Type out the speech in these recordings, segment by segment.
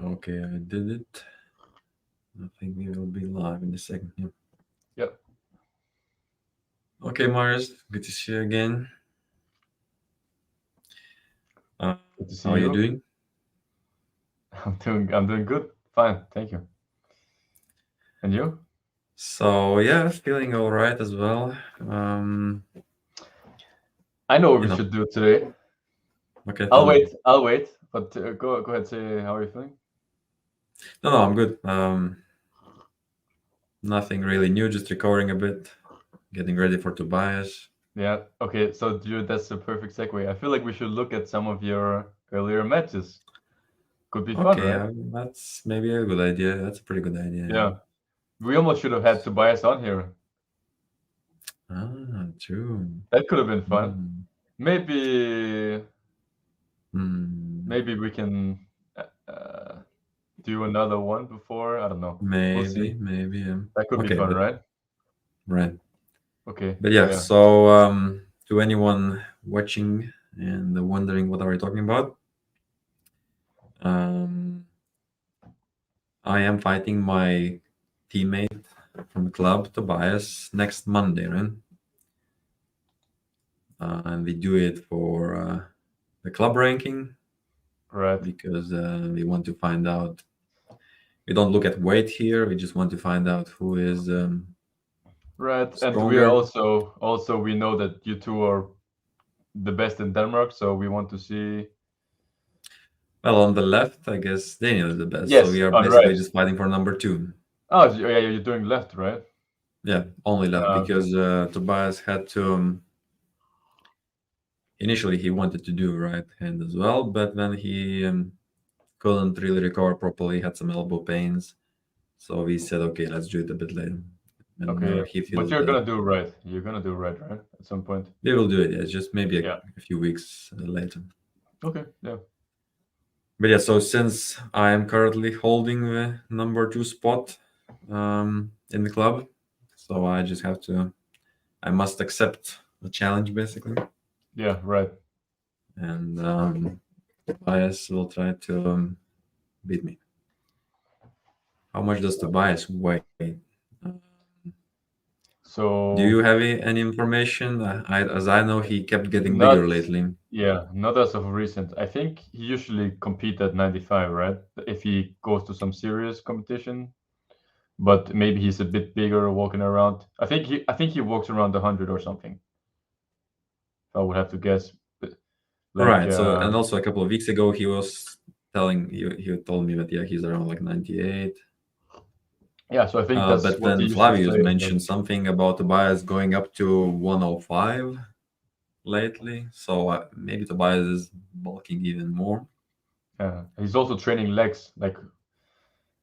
Okay, I did it. I think we will be live in a second. Yeah. Yep. Okay, Mars, good to see you again. Uh, Good to see how are you you. doing? I'm doing good. Fine, thank you. And you? So yeah, feeling all right as well. Um, I know what you we know, should do today. okay, tell I'll me. wait. I'll wait. But go ahead. Say how are you feeling? No, I'm good. Nothing really new. Just recovering a bit, getting ready for Tobias. Yeah. Okay. So dude, that's the perfect segue. I feel like we should look at some of your earlier matches. Could be fun, Okay, right? that's maybe a good idea. That's a pretty good idea. Yeah. We almost should have had Tobias on here. Ah, true. That could have been fun. Hmm. Maybe Hmm. maybe we can uh, do another one before. I don't know. We'll see. Maybe. That could be Okay, fun, but right? right. Okay. But Yeah. yeah, Yeah. so to anyone watching and wondering what are we talking about, um, I am fighting my teammate from the club, Tobias, next Monday, right? And we do it for the club ranking Right. because we want to find out. We don't look at weight here. We just want to find out who is Right, and we are stronger. also we know that you two are the best in Denmark, so we want to see. Well, on the left, I guess Daniel is the best. So Yes, we are on right. basically just fighting for number two. Oh, yeah, you're doing left, right? Yeah, only left Okay. because Tobias had to. Initially, he wanted to do right hand as well, but then he couldn't really recover properly. Had some elbow pains, so we said, okay, let's do it a bit later. Whenever Okay, he but feels you're better, gonna do right. You're gonna do right, right? At some point. we will do it. Yeah, just maybe Yeah. a few weeks later. Okay. Yeah. But yeah, so since I am currently holding the number two spot in the club, so I just have to. I must accept the challenge basically, Yeah. Right. and Tobias will try to beat me. How much does Tobias weigh? Do you So have any information? As I know, he kept getting not bigger lately. yeah, not as of recent. I think he usually compete at 95, right? If he goes to some serious competition, but maybe he's a bit bigger walking around. I think he walks around 100 or something. If I would have to guess. But, like Right. So, and also a couple of weeks ago, he was telling he told me that yeah, he's around like 98. yeah, so I think that's But what he then usually Flavius says. Like, mentioned something about Tobias going up to 105 lately. So maybe Tobias is bulking even more. he's also training legs. Like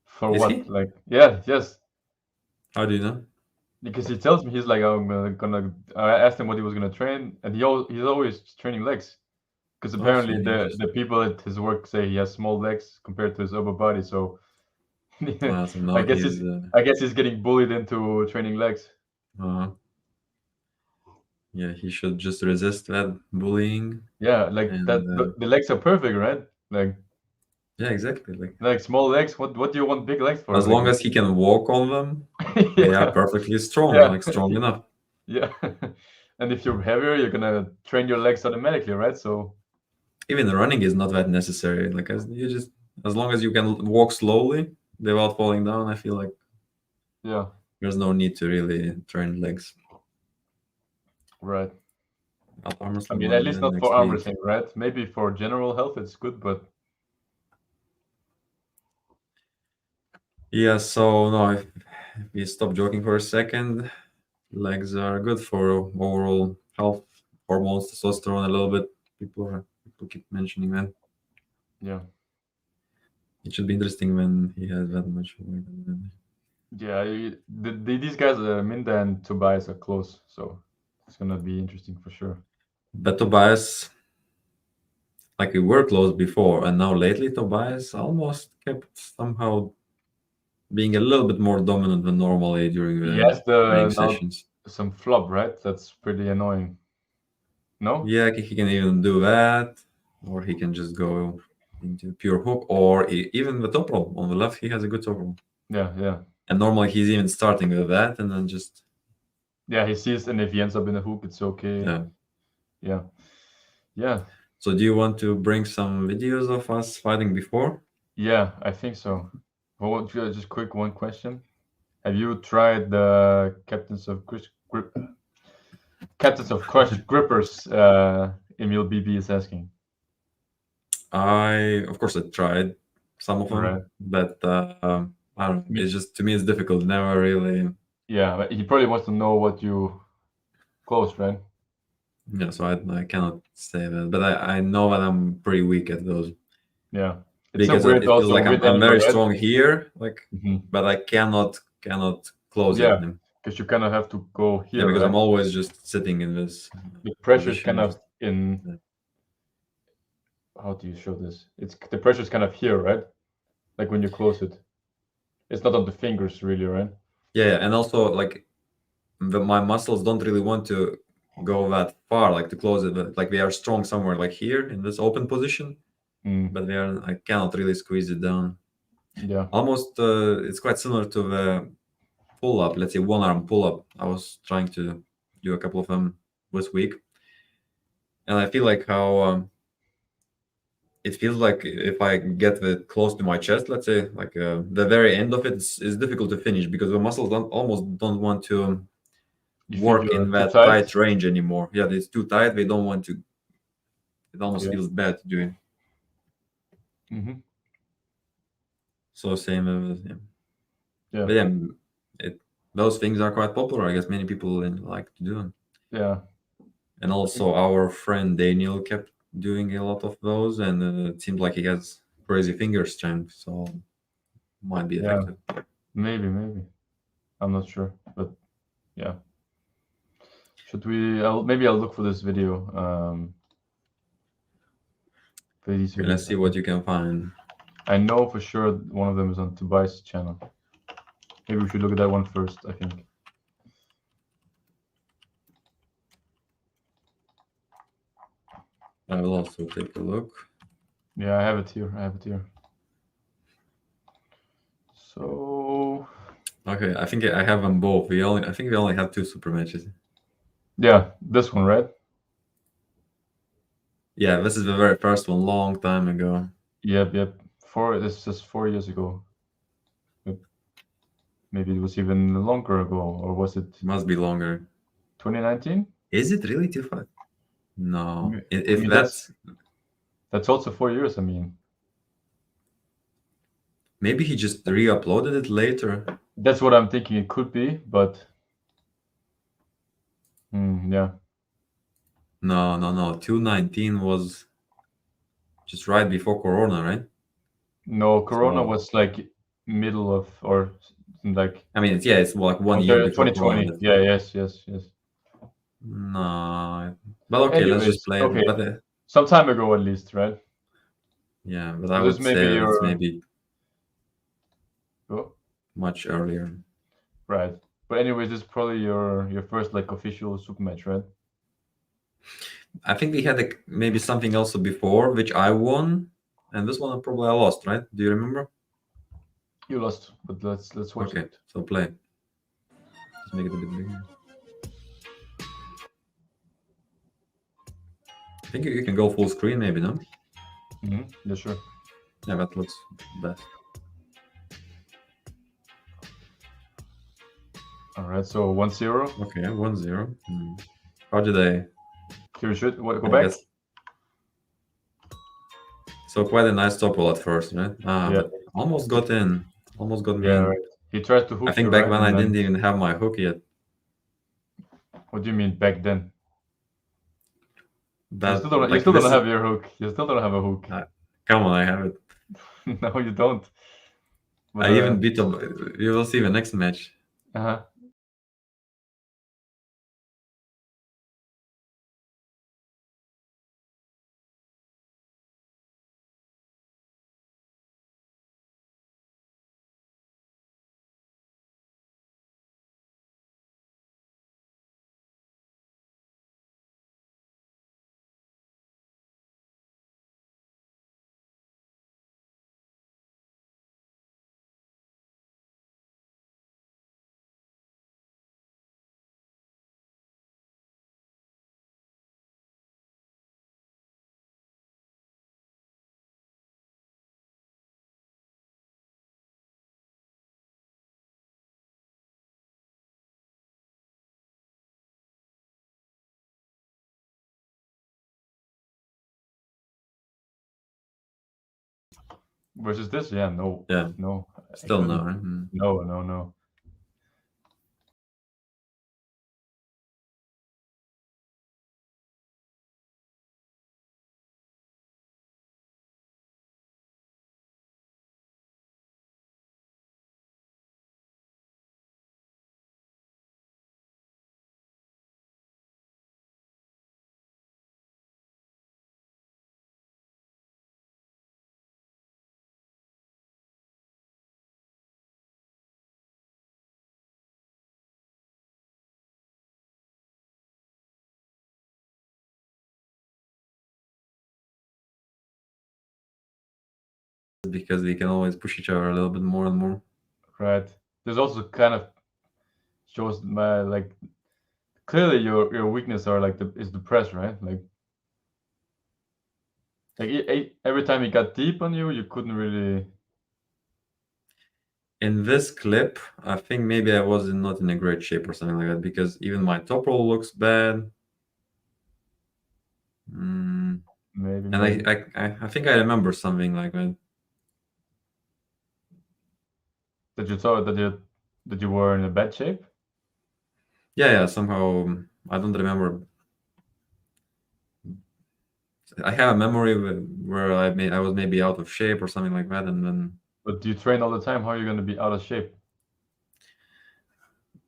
for Is what? he? Like yeah, yes. How do you know? Because he tells me he's like I'm gonna. I asked him what he was gonna train, and he's always training legs. Because Okay, apparently the interesting. people at his work say he has small legs compared to his upper body. So So I now guess he's he's I guess he's getting bullied into training legs. uh, yeah, he should just resist that bullying Yeah, like and that. The legs are perfect, right? Like yeah, exactly. Like small legs. What do you want big legs for? as Like long as he can walk on them, they are yeah, perfectly strong, yeah, like strong enough. yeah. And if you're heavier, you're gonna train your legs automatically, right? So Even running is not that necessary. Like as you just as long as you can walk slowly without falling down, I feel like yeah, there's no need to really train legs. right. I'll arm I wrestle mean, at one least then not for next arm week. wrestling, right? Maybe for general health, it's good, but Yeah, so no, if we stop joking for a second, legs are good for overall health, hormones, testosterone a little bit. People keep mentioning that. yeah, It should be interesting when he has that much weight. yeah. These guys, Minda and Tobias, are close, so it's gonna be interesting for sure. But Tobias, like we were close before, and now lately Tobias almost kept somehow being a little bit more dominant than normally during He the has the training now sessions. some flop, right? That's pretty annoying. No? Yeah, he can even do that, or he can just go. into pure hook, or even the top roll on the left. He has a good top roll, Yeah. and normally he's even starting with that, and then just Yeah, he sees, and if he ends up in a hook, it's okay. yeah. Yeah. So do you want to bring some videos of us fighting before? Yeah, I think so. Well, just quick one question. Have you tried the Captains of Crushed Grippers? Emil BB is asking. Of course, I tried some of them, Right. but I don't know. It's just, to me, it's difficult. Never really. Yeah, but he probably wants to know what you closed, right? Yeah, so I cannot say that, but I know that I'm pretty weak at those Yeah. It's a because weird, it feels also like weird I'm angle, very right? strong here, like, Mhm. but I cannot close Yeah, him. because you kind of have to go Yeah, here, because I'm right? always just sitting in this The pressure is position. kind of Just in. yeah. How do you show this? It's the pressure is kind of here, right? Like when you close it. It's not on the fingers, really, right? Yeah, and also like my muscles don't really want to go that far, like to close it. But like they are strong somewhere, like here in this open position, Mm, but I cannot really squeeze it down. yeah. Almost, it's quite similar to the pull up. Let's say one arm pull up. I was trying to do a couple of them this week, and I feel like how it feels like if I get it close to my chest, let's say, like the very end of it is difficult to finish because the muscles almost don't want to You feel work you're in too that tight. tight range anymore. Yeah, it's too tight. They don't want to. It almost Yeah. feels bad to do it. Hmm. So same as yeah. Yeah. But yeah, it those things are quite popular. I guess many people like to do them. Yeah. And also our friend Daniel kept doing a lot of those, and it seems like he has crazy finger strength, so might be Yeah. effective. Maybe. I'm not sure, but yeah. Should we? Maybe I'll look for this video. For these Okay, let's videos. see what you can find. I know for sure one of them is on Tobias' channel. Maybe we should look at that one first, I think. I will also take a look. Yeah, I have it here. So Okay, I think I have them both. I think we only have two super matches. yeah, this one, right? Yeah, this is the very first one, long time ago. Yep. This is 4 years ago. Yep. Maybe it was even longer ago, or was it Must be longer. 2019? Is it really 2.5? I No. If mean, that's also 4 years. I mean, maybe he just re-uploaded it later. that's what I'm thinking. It could be, but yeah. No. 219 was just right before Corona, right? No, Corona So was like middle of or like I mean, it's like 1 year before Corona. 2020. Yeah, yes. No, but okay, let's just Anyways, play it. okay, But some time ago at least, right? yeah, but I So this would may be say that it's your maybe oh, much earlier. right. But anyways, this is probably your first like official super match, right? I think we had maybe something else before, which I won, and this one probably I lost, right? Do you remember? You lost, but let's watch Okay, it. so play. Just make it a bit bigger. I think you can go full screen, maybe, no? Yeah, sure. Yeah, that looks best. All right, so 1-0. Okay, 1-0. How did I? Here, should what, go I back? guess so. Quite a nice topple at first, right? Yeah, But almost got in. Almost got me yeah, in. right. He tried to I hook you, think back right? when I And didn't then even have my hook yet. what do you mean back then? You That still don't. You like still don't this is. have your hook. You still don't have a hook. Uh, Come on, I have it. No, you don't. But I even beat up. You will see the next match. uh-huh. versus this, yeah, no, Yeah, no, I still no, couldn't. right? Mm. No, no, no. Because we can always push each other a little bit more and more. Right. There's also kind of shows my like clearly your weakness are like is the press, right? Like every time he got deep on you, you couldn't really. In this clip, I think maybe I was not in a great shape or something like that because even my top roll looks bad. Mm. Maybe, And maybe. I think I remember something like that. That you thought that you were in a bad shape. Yeah, somehow I don't remember. I have a memory where I was maybe out of shape or something like that, and then But do you train all the time? How are you going to be out of shape?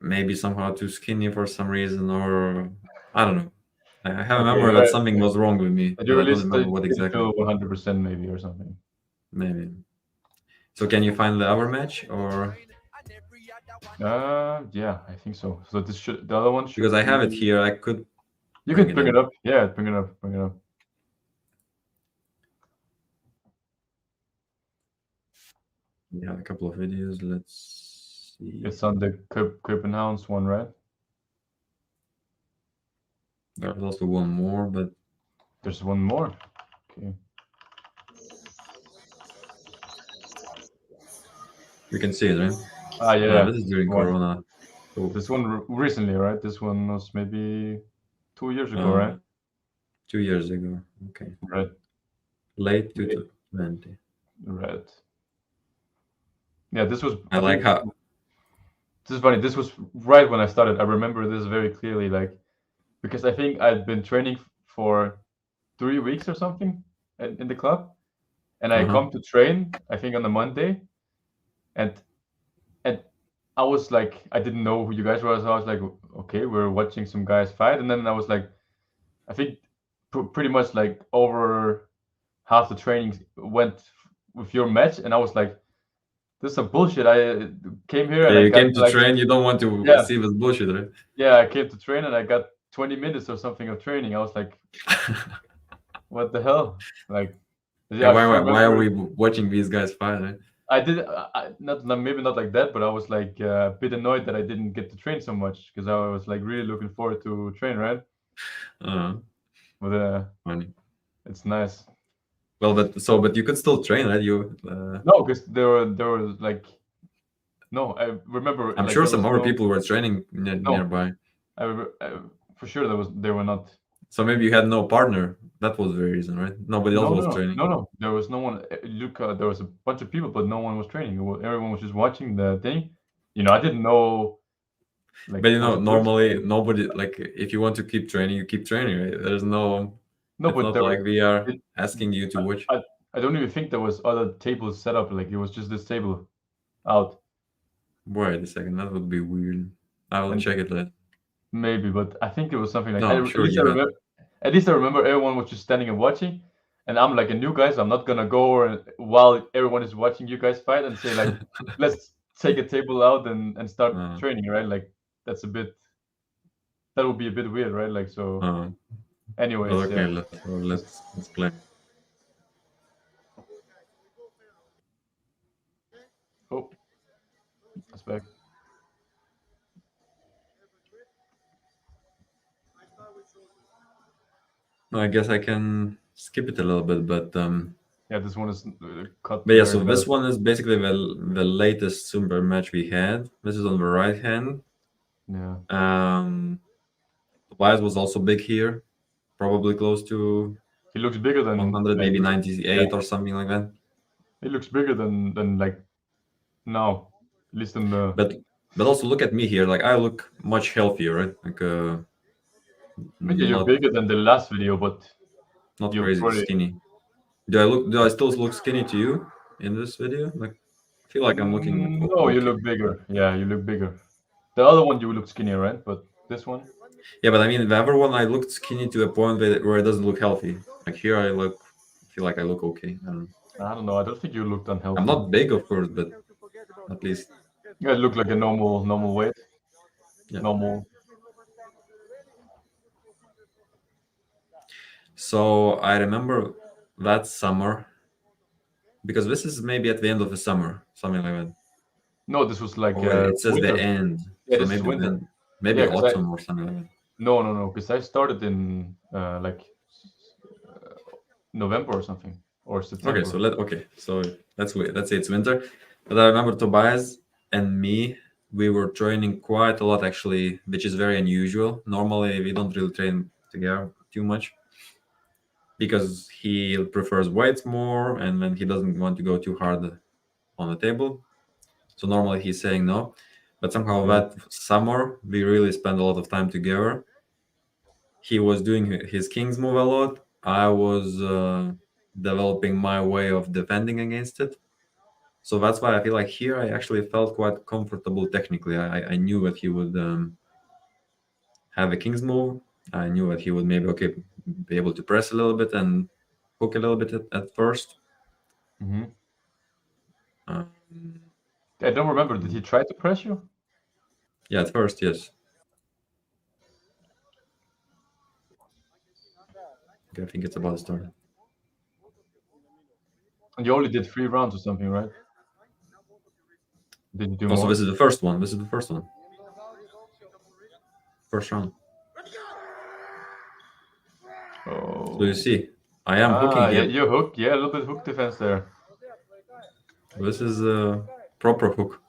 maybe somehow too skinny for some reason, or I don't know. I have a Okay, memory that right. something was wrong with me, That you but I don't released remember what didn't exactly. feel 100% maybe or something. Maybe. So can you find the other match, or Yeah, I think so. So this should the other one because should I have it be. here, I could You bring could it bring it in. up. Yeah, bring it up. Bring it up. We have a couple of videos. Let's see. It's on the Copenhagen's one, right? There's also one more, but There's one more. Okay. you can see it, right? Yeah, Ah, yeah. this is during One. Corona. Cool. This one recently, right? This one was maybe 2 years ago, Uh, right? 2 years ago. Okay. Right. Late Yeah, 2020. right. Yeah, this was. I I like think how. this is funny. This was right when I started. I remember this very clearly, like because I think I'd been training for 3 weeks or something in the club, and I Uh-huh. come to train. I think on the Monday, and and I was like, I didn't know who you guys were. So I was like, okay, we're watching some guys fight, and then I was like, I think pretty much like over half the training went with your match, and I was like, this is some bullshit. I came here and Yeah, I you got came to like, train. You don't want to yeah, see this bullshit, right? yeah, I came to train and I got 20 minutes or something of training. I was like, what the hell? Like, Yeah, yeah, I just why are remember we watching these guys fight? Right? I did not maybe not like that, but I was like a bit annoyed that I didn't get to train so much because I was like really looking forward to train, right? Uh, But Funny. it's nice. Well, but you could still train, right? You. No, because there were like no. I remember I'm like sure there some was other no people were training no. nearby. For sure there were not. So maybe you had no partner. That was the reason, right? Nobody else No, was no, no, training. no, no. There was no one. Look, there was a bunch of people, but no one was training. Everyone was just watching the thing. I didn't know like But it was a good normally thing. nobody like if you want to keep training, you keep training, right? There's no. No, It's but not like we are it, asking you to watch. I, I don't even think there was other tables set up. Like it was just this table out, Wait a second, that would be weird. I will and check it later. maybe, but I think it was something like No, I'm at sure least I you had. remember. At least I remember everyone was just standing and watching, and I'm like a new guy, so I'm not gonna go while everyone is watching you guys fight and say like, let's take a table out and start uh, training, right? Like that's that would be a bit weird, right? Like so. uh, well, Anyways, okay, yeah. let's play. Oh, that's back. No, I guess I can skip it a little bit, Yeah, this one is cut but yeah. very So bad. this one is basically the latest super match we had. This is on the right hand. Yeah, Um, Tobias was also big here, probably close to he looks bigger than 100, maybe yeah, 98 or something like that. He looks bigger than like now, at least in the. But also look at me here. Like I look much healthier, right? Like I mean, yeah, you're not bigger than the last video, but not you're crazy probably. skinny. Do I still look skinny to you in this video? Like I feel like I'm looking No, you okay. look bigger. Yeah, you look bigger. The other one you look skinnier, right? But this one. Yeah, but I mean the other one I looked skinny to a point where it doesn't look healthy. Like here I feel like I look okay. I don't know. I don't know. I don't think you looked I'm unhealthy. not big of course, but at least Yeah, it looked like a normal weight. yeah. Normal. So I remember that summer because this is maybe at the end of the summer, something like that. No, this was like Oh wait, it says the winter. end, Yeah, so this is maybe winter. then maybe Yeah, because I autumn or something like that. no, because I started in November or something or Okay, so September. let's wait. Let's say it's winter. But I remember Tobias and me, we were training quite a lot actually, which is very unusual. Normally we don't really train together too much because he prefers weights more and then he doesn't want to go too hard on the table. So normally he's saying no. But somehow Yeah. that summer we really spent a lot of time together. He was doing his king's move a lot. I was developing my way of defending against it. So that's why I feel like here I actually felt quite comfortable technically. I knew that he would have a king's move. I knew that he would maybe be able to press a little bit and hook a little bit at first. Hmm. Um, I don't remember. Did he try to press you? yeah, at first, yes. Okay, I think it's about to start. And you only did 3 rounds or something, right? Did you do Also, this more? is the first one. This is the first one. First round. So you Oh. see, I am hooking Yeah, him. you hook. Yeah, a little bit hook defense there. This is a proper hook.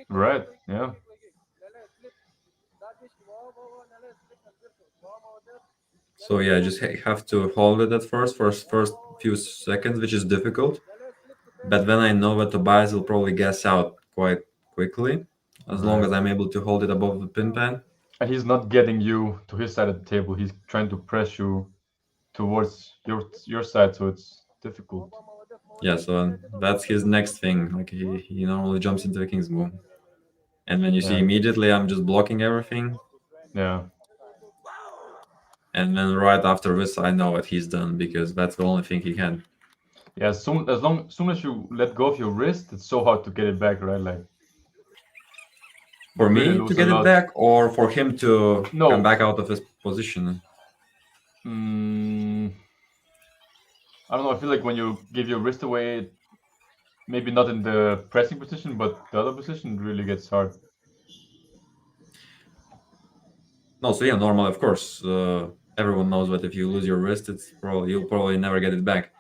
Right. Yeah. So yeah, just have to hold it at first few seconds, which is difficult. But then I know that Tobias will probably gas out quite quickly, as long Right. as I'm able to hold it above the pin pad. And he's not getting you to his side of the table. He's trying to press you towards your side, so it's difficult. Yeah, so that's his next thing. Like he normally jumps into the king's move, and then you see Yeah. immediately I'm just blocking everything, Yeah. and then right after this I know what he's done because that's the only thing he can. Yeah. Soon as you let go of your wrist, it's so hard to get it back, right? Like you For really me to lose a get it lot. back, or for him to come No. back out of his position. Mm, I don't know. I feel like when you give your wrist away, maybe not in the pressing position, but the other position really gets hard. No, so yeah, normally, of course, everyone knows that if you lose your wrist, you'll probably never get it back.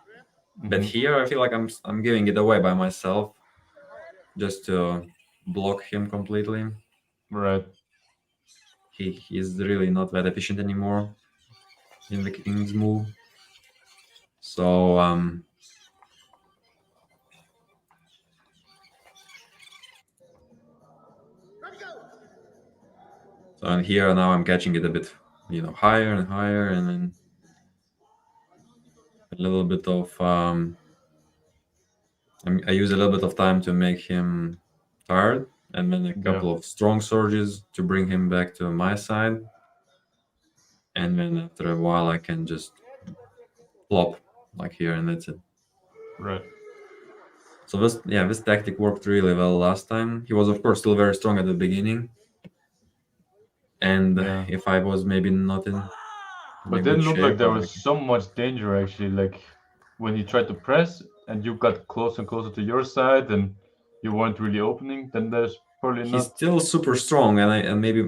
But Hmm. here, I feel like I'm giving it away by myself just to block him completely. Right. He's really not that efficient anymore in the king's move. So and here now I'm catching it a bit, higher and higher, and then a little bit of I use a little bit of time to make him tired, and then a Yeah. couple of strong surges to bring him back to my side. And then after a while I can just plop like here and that's it. Right. So this tactic worked really well last time. He was of course still very strong at the beginning, and Yeah. if I was maybe not in a But good didn't look like shape, there was so much danger actually. Like when he tried to press and you got closer and closer to your side and you weren't really opening, then there's probably he's not. still super strong, and maybe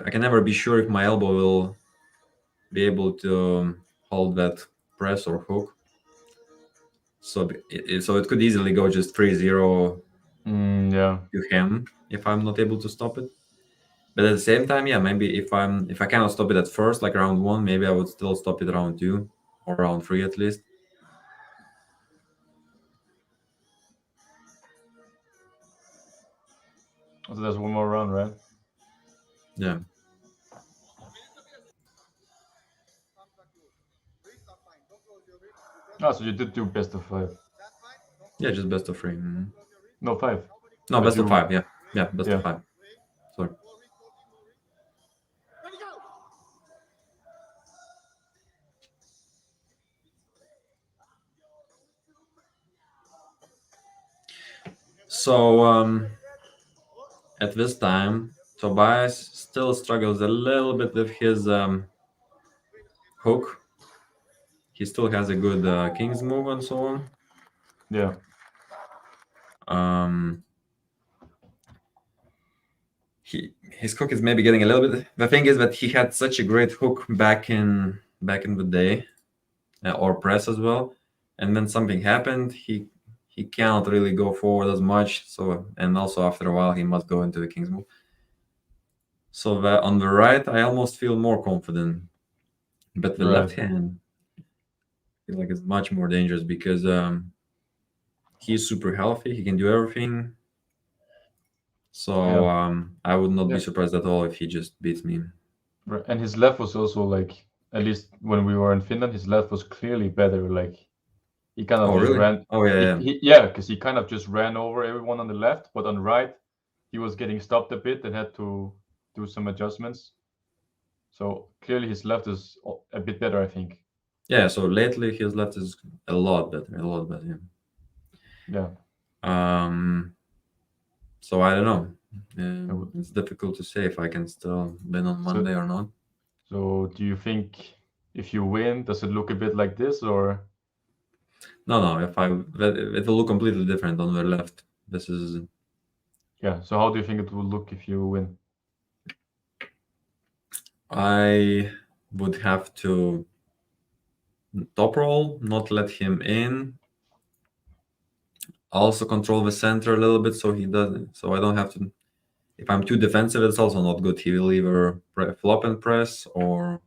I can never be sure if my elbow will be able to hold that press or hook. So it could easily go just 3-0 Yeah. to him if I'm not able to stop it. But at the same time, yeah, maybe if I cannot stop it at first, like round one, maybe I would still stop it round two. or round 3 at least. So there's one more round, right? Yeah, Ah, so you did do best of 5. yeah, just best of 3. Mhm. No, 5. No, But best of you, 5. Yeah, yeah, best of yeah. 5. Sorry. So at this time, Tobias still struggles a little bit with his hook. He still has a good king's move and so on. Yeah. Um, his hook is maybe getting a little bit. The thing is that he had such a great hook back in the day, or press as well, and then something happened. He cannot really go forward as much. So, and also after a while he must go into the king's move. So that on the right, I almost feel more confident, but the left Right. hand, I feel like it's much more dangerous because he's super healthy. He can do everything. So Yeah. I would not be Yeah. surprised at all if he just beats me. Right. And his left was also like, at least when we were in Finland, his left was clearly better. Like he kind of Oh, just really? ran. Oh, yeah, yeah. Yeah, because he kind of just ran over everyone on the left, but on the right, he was getting stopped a bit and had to do some adjustments. So clearly his left is a bit better, I think. Yeah, so lately his left is a lot better, a lot better. Yeah. Yeah. So I don't know. Yeah, It's difficult to say if I can still win on So, Monday or not. so do you think if you win, does it look a bit like this or? No, no. It will look completely different on the left. This is. Yeah. So how do you think it will look if you win? I would have to top roll, not let him in. Also control the center a little bit so he doesn't. So I don't have to. If I'm too defensive, it's also not good. He will either flop and press, or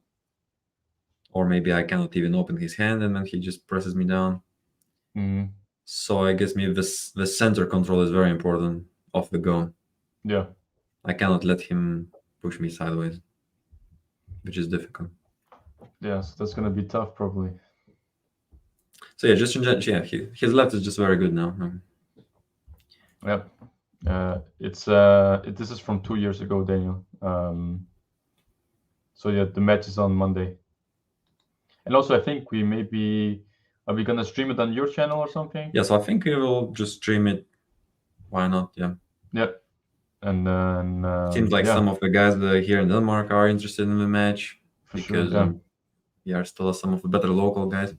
maybe I cannot even open his hand, and then he just presses me down. Mm, So I guess maybe the center control is very important off the go. yeah. I cannot let him push me sideways, which is difficult. Yeah. So that's gonna be tough, probably. So yeah, just in general, yeah, his left is just very good now. Yeah. This is from 2 years ago, Daniel. So yeah, the match is on Monday. And also, I think we maybe are we gonna stream it on your channel or something? Yeah, so I think we will just stream it. Why not? Yeah. Yeah. And then Seems like yeah, some of the guys that are here in Denmark are interested in the match for sure. because Yeah. we are still some of the better local guys.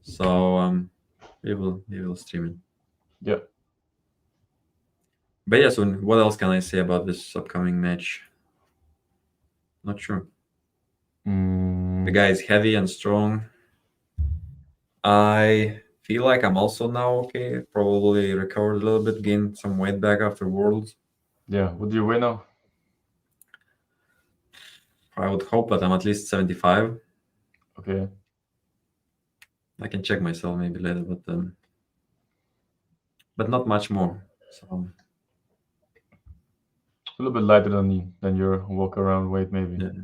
So we will stream it. Yeah. But yeah, so what else can I say about this upcoming match? Not sure. The guy is heavy and strong. I feel like I'm also now okay. Probably recovered a little bit, gained some weight back after Worlds. Yeah. What do you win now? I would hope that I'm at least 75. Okay. I can check myself maybe later, but not much more. So A little bit lighter than your walk around weight, maybe. yeah,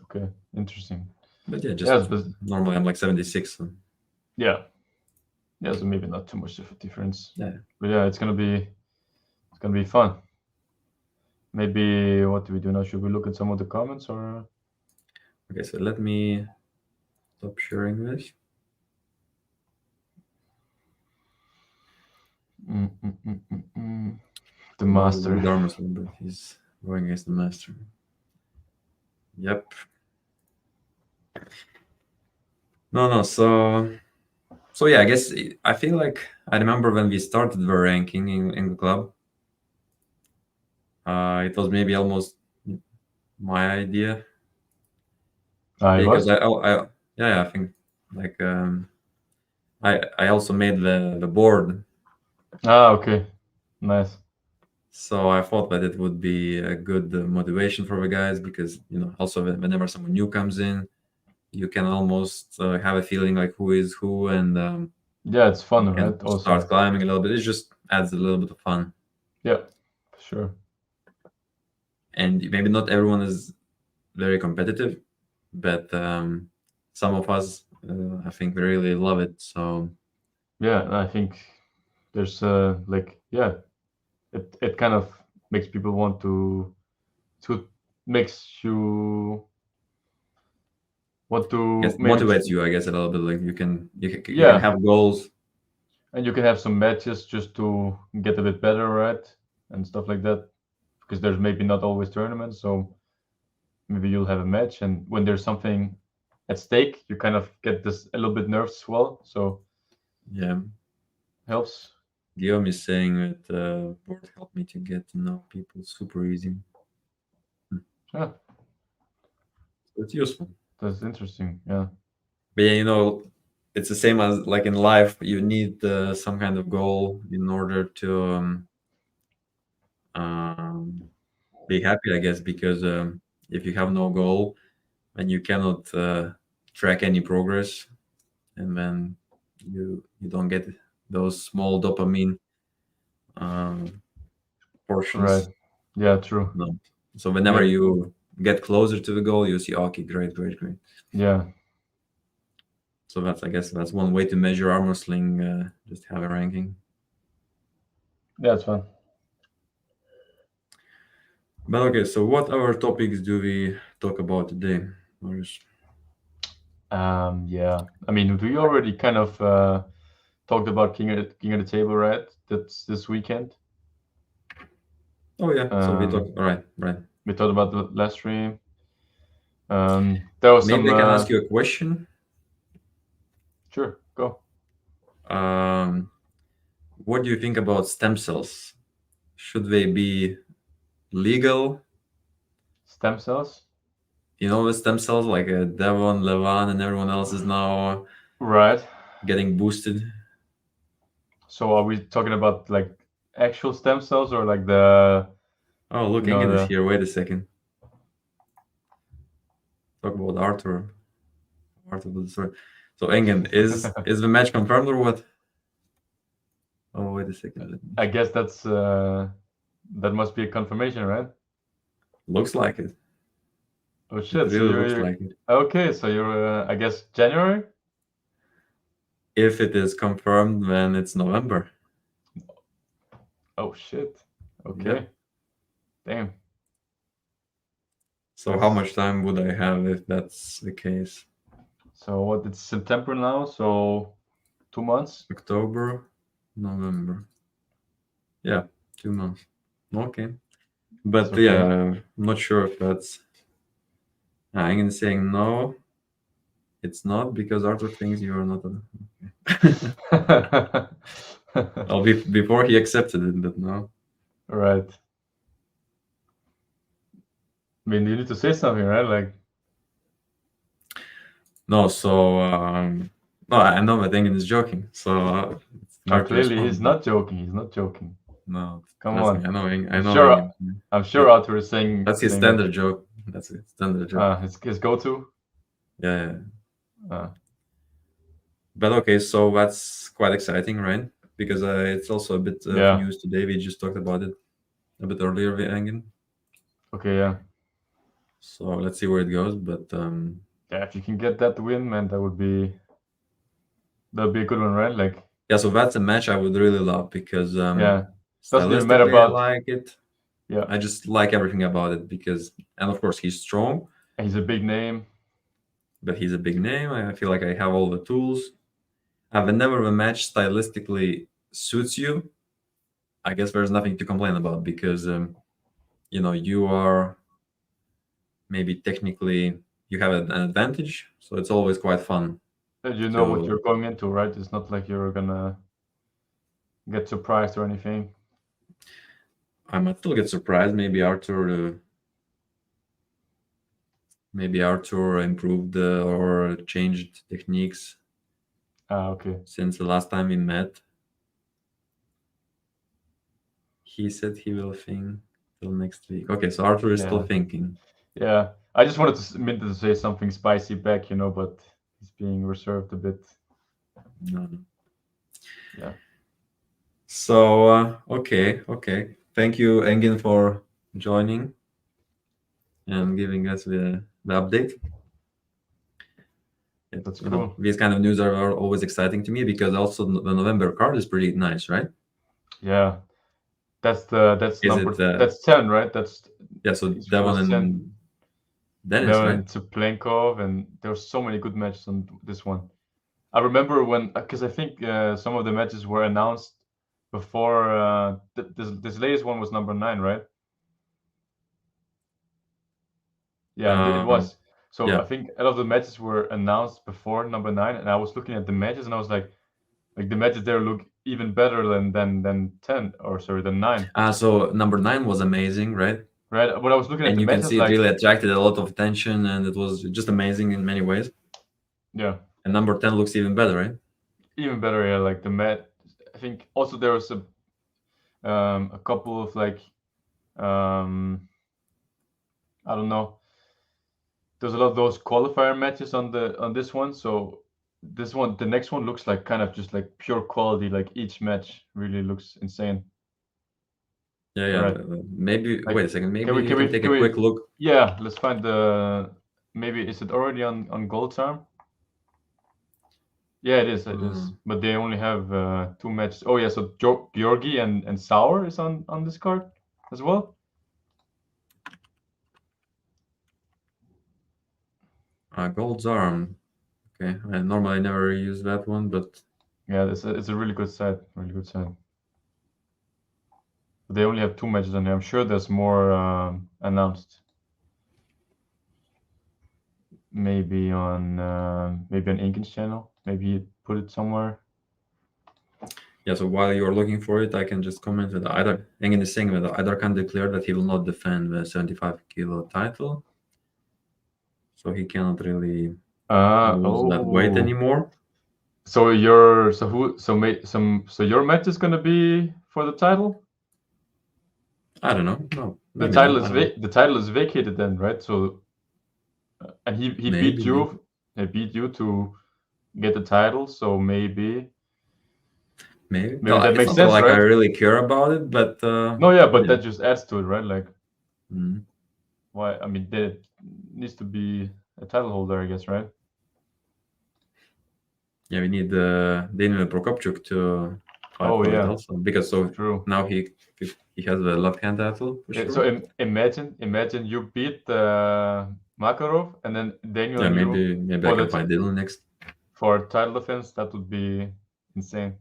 Okay. Interesting. but yeah, Yeah. just But normally I'm like 76. So yeah. Yeah. So maybe not too much of a difference. yeah, But yeah, it's gonna be fun. Maybe what do we do now? Should we look at some of the comments or? okay. So let me stop sharing this. The Tomorrow is a master. good armor, but he's going against the master. Yep. No. So yeah, I guess I feel like I remember when we started the ranking in the club. It was maybe almost my idea It because was. yeah, I think like I also made the board, Okay. Nice. so I thought that it would be a good motivation for the guys because also whenever someone new comes in, you can almost have a feeling like who is who, and Yeah, it's you fun, can right? start Also, climbing a little bit. It just adds a little bit of fun. yeah, for sure. And maybe not everyone is very competitive, but some of us, I think, really love it. So Yeah, and I think there's like yeah, it kind of makes people want to makes you want I guess to maybe motivates you, I guess, a little bit. Like you can yeah, have goals. and you can have some matches just to get a bit better, right? And stuff like that. Because there's maybe not always tournaments, so maybe you'll have a match, and when there's something at stake, you kind of get this a little bit nervous as well. So Yeah, helps. Guillaume is saying that board helped me to get to know people super easy. Hmm. Yeah, So it's useful. that's interesting. Yeah, But yeah, it's the same as like in life. You need some kind of goal in order to um, be happy, I guess, because if you have no goal, then you cannot track any progress, and then you don't get those small dopamine um, right. portions. Yeah, true. No. So whenever Yeah, you get closer to the goal, you see, okay, great, great, great. yeah, So I guess that's one way to measure armor sling. Just have a ranking. yeah, it's fun. But okay, so what other topics do we talk about today? Marius? Yeah. I mean, we already kind of talked about King of the Table, right? That's this weekend. Oh yeah, so we talk. Um, All right, right. we talked about the last stream. There was some. Maybe I can ask you a question. Sure, go. Um, what do you think about stem cells? Should they be legal? Stem cells, The stem cells like Devon, Levan, and everyone else is now right? getting boosted. So are we talking about like actual stem cells or like the Oh, look, you know Engen is the here. Wait a second. Talk about Arthur. Arthur the Destroyer. So Engen, is the match confirmed or what? Oh, wait a second. Let me I check. guess that must be a confirmation, right? Looks like it. Oh It shit! So really looks you're like it. okay. So you're I guess January. If it is confirmed, then it's November. Oh shit! Yeah. Okay, damn. So how That's much time would I have if that's the case? so what? It's September now, so 2 months. October, November. Yeah, 2 months. Okay. It's But yeah, okay. I'm not sure if that's. I'm gonna saying no. It's not because Arthur thinks you are not. Well, before he accepted it, but no. Right. I mean, you need to say something, right? Like, No, so no, I know that Engin is joking, so it's no, hard to clearly he's respond. But not joking. He's not joking. no, Come trust me, on. I I'm know sure. Engin. I'm sure That, Arthur is saying that's his saying that. standard joke. That's his standard joke. His go-to. Yeah, yeah. Uh, But okay, so that's quite exciting, right? Because it's also a bit of yeah. news today. We just talked about it a bit earlier with Engin. Okay. Yeah. So let's see where it goes. But Yeah. If you can get that win, man, that'd be a good one, right? Like, yeah, so that's a match I would really love because yeah. Doesn't even matter stylistically I about. like it. Yeah. I just like everything about it because, and of course, he's strong, He's a big name. but he's a big name. I feel like I have all the tools. Whenever the match stylistically suits you, I guess there's nothing to complain about because you are maybe technically you have an advantage, so it's always quite fun You know what to. you're going into, right? It's not like you're gonna get surprised or anything. I might still get surprised. Maybe Arthur improved or changed techniques Okay. since the last time we met. He said he will think till next week. Okay, so Arthur is still Yeah. thinking. Yeah. I just wanted to meant to say something spicy back, but he's being reserved a bit. No. Yeah, So okay. Thank you, Engin, for joining and giving us the update. that's You know, cool. these kind of news are always exciting to me because also the November card is pretty nice, right? Yeah, that's Is it? that's 10, right? That's Yeah. So each one Devon is 10. and Dennis, right? Devon to Plenkov, and there's so many good matches on this one. I remember when, because I think some of the matches were announced before. This latest one was number 9, right? Yeah, it Um, was. So I yeah. think a lot of the matches were announced before number 9, and I was looking at the matches, and I was like the matches there look even better than 10, or sorry, than 9, So number 9 was amazing, right? right? But I was looking at And the you can matches see it like, really attracted a lot of attention, and it was just amazing in many ways. yeah, And number 10 looks even better, right? even better. Yeah, like the mat. I think also there was a couple of like, I don't know. There's a lot of those qualifier matches on this one, so the next one looks like kind of just like pure quality. Like each match really looks insane. Yeah. Right? Maybe Like, wait a second. can Maybe we you can can we take can a we? quick look. Yeah, let's find the. Maybe is it already on Gold Arm? Yeah, it is. It is. Uh, But they only have 2 matches. Oh yeah, so Georgi and Sauer is on this card as well. Gold's Arm. Okay, I normally never use that one, but Yeah, it's a really good side. Really good side. But they only have 2 matches on there. I'm sure there's more announced. Maybe on Inkin's channel. Maybe he put it somewhere. yeah. So while you're looking for it, I can just comment that either Engin is saying that either can declare that he will not defend the 75 kilo title, so he cannot really lose that weight Oh. anymore. So your so who so may some so your match is gonna be for the title? I don't know. No, The maybe title not. I is don't know. the title is vacated then, right? So and he beat Maybe. you. He beat you to get the title. So maybe No, that it's makes not sense, like I right? really care about it, No, yeah, but but yeah. that just adds to it, right? Like Mhm. why? I mean, there needs to be a title holder, I guess, right? Yeah, we need Daniel Prokopchuk to fight Oh for it yeah, also because so true. now he has the left hand title for So sure. imagine you beat Makarov, and then Daniel Yeah, and you maybe I for can find Dylan next. for title defense. That would be insane.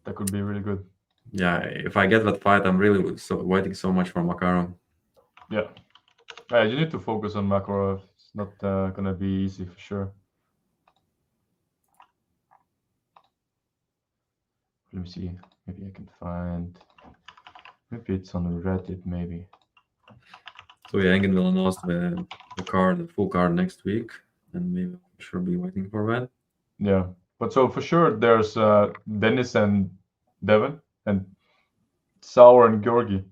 That could be really good. Yeah, if I get that fight, I'm really waiting so much for Makarov. Yeah, you need to focus on Makarov. It's not gonna be easy for sure. Let me see. Maybe I can find. Maybe it's on Reddit. Maybe. So yeah, Engin will announce the full card next week, and we will for sure be waiting for that. Yeah, but so for sure there's Dennis and Devon and Sauer and Georgi.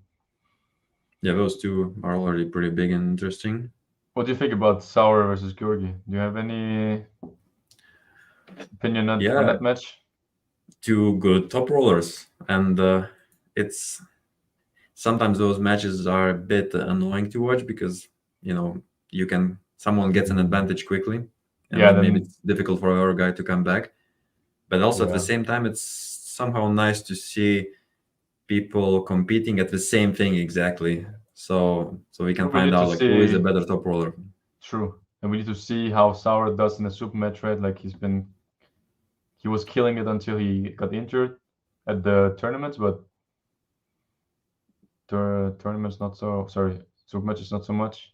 Yeah, those two are already pretty big and interesting. What do you think about Sauer versus Georgi? Do you have any opinion on Yeah, that match? two good top rollers, and it's sometimes those matches are a bit annoying to watch because you know someone gets an advantage quickly, and Yeah, then maybe then it's difficult for our guy to come back. But also at the yeah, same time, it's somehow nice to see people competing at the same thing exactly. So we can we find need to out like who is a see. better top roller. True, and we need to see how Sauer does in the super match, right? Like he was killing it until he got injured at the tournaments, but the tournaments not so. Sorry, super match is not so much.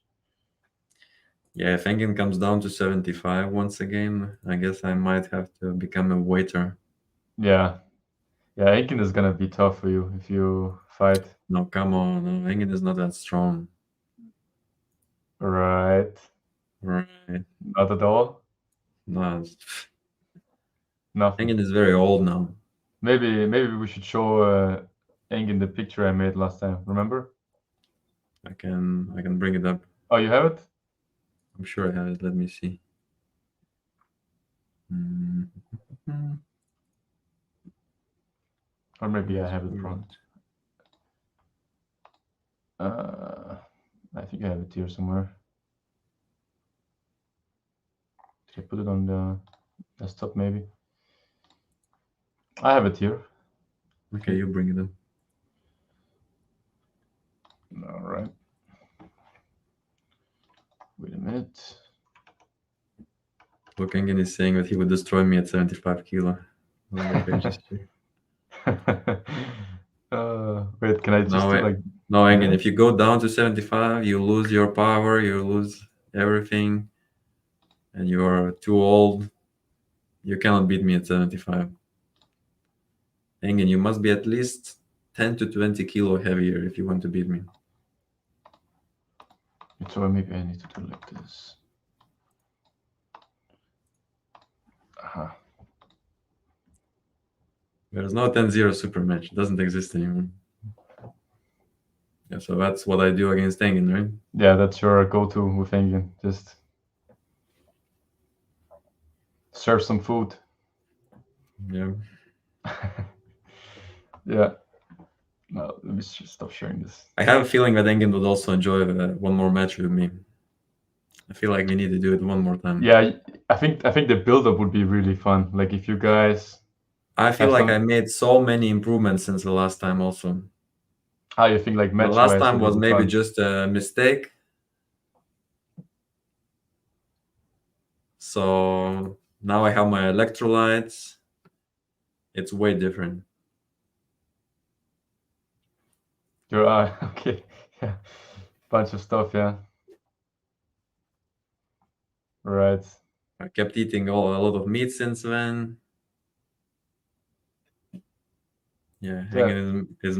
Yeah, if Engin comes down to 75 once again, I guess I might have to become a waiter. Yeah, yeah, Aiken is gonna be tough for you if you fight. No, come on, no, Engin is not that strong. Right. Right. Not at all. No, Nothing. Engin is very old now. Maybe we should show Engin the picture I made last time. Remember? I can bring it up. Oh, you have it? I'm sure I have it. Let me see. Mm. Or maybe I Yes, have it where is wrong. it? I think I have it here somewhere. Did I put it on the desktop maybe? I have it here. Okay, you bring it up. All right. Wait a minute. Look, Engin is saying that he would destroy me at 75 kilo. Well, the page is here. Wait, can I just No, do like no, Engin, that? if you go down to 75, you lose your power, you lose everything, and you are too old. You cannot beat me at 75. Engin, you must be at least 10 to 20 kilo heavier if you want to beat me. So maybe I need to do like this. Uh-huh. There's no 10-0 super match. It doesn't exist anymore. Yeah, so that's what I do against Engin, right? Yeah, that's your go-to with Engin. Just serve some food. Yeah. Yeah. No, let me stop sharing this. I have a feeling that Engin would also enjoy one more match with me. I feel like we need to do it one more time. Yeah, I think the build-up would be really fun. Like if you guys I feel have like I some, made so many improvements since the last time also. how you think like The last match-wise time it would was be maybe fun. just a mistake. So now I have my electrolytes. It's way different. Your okay, yeah, bunch of stuff. Yeah, right. I kept eating a lot of meat since then. Yeah, Yeah, hanging is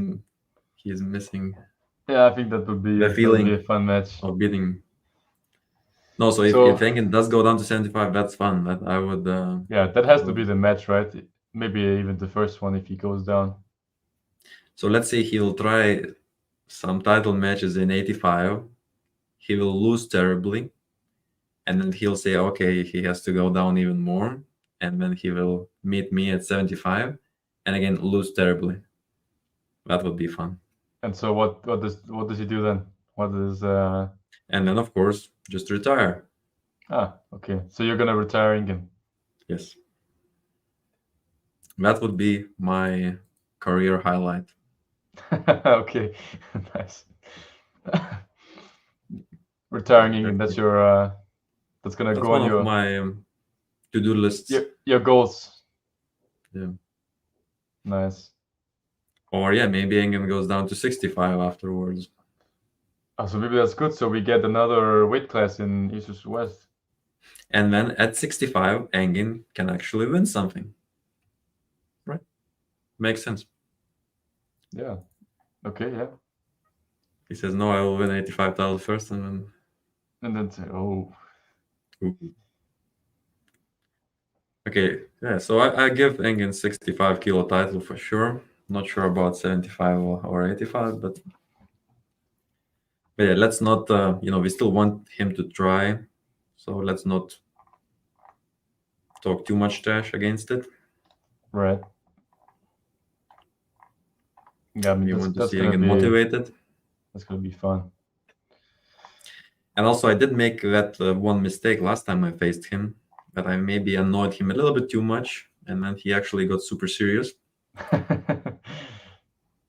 he's missing yeah. I think that would the be a feeling fun match. of beating. No, so if So Hangin does go down to 75, that's fun. That I would. yeah, that has to be the match, right? Maybe even the first one if he goes down. So let's say he'll try some title matches in 85. He will lose terribly, and then he'll say, okay, he has to go down even more, and then he will meet me at 75, and again lose terribly. That would be fun. And so what does he do then? What is And then of course just retire. okay. So you're gonna retire Ingen. Yes, that would be my career highlight. Okay, nice. Retiring Ingen. That's Definitely. your that's gonna That's go one on of your my to-do lists. your goals. Yeah. Nice. Or yeah, maybe Engen goes down to 65 afterwards. So maybe that's good. So we get another weight class in East West. And then at 65, Engin can actually win something. Right? Makes sense. Yeah. Okay. Yeah. He says, no, I will win 85 title first, and then. And then say, oh. Ooh. Okay, yeah, so I give Engin 65 kilo title for sure. Not sure about 75 or 85, but yeah, let's not, we still want him to try. So let's not talk too much trash against it. Right. Yeah. I mean We want to that's see gonna Engin be motivated. fun. And also, I did make that one mistake last time I faced him, that I maybe annoyed him a little bit too much, and then he actually got super serious.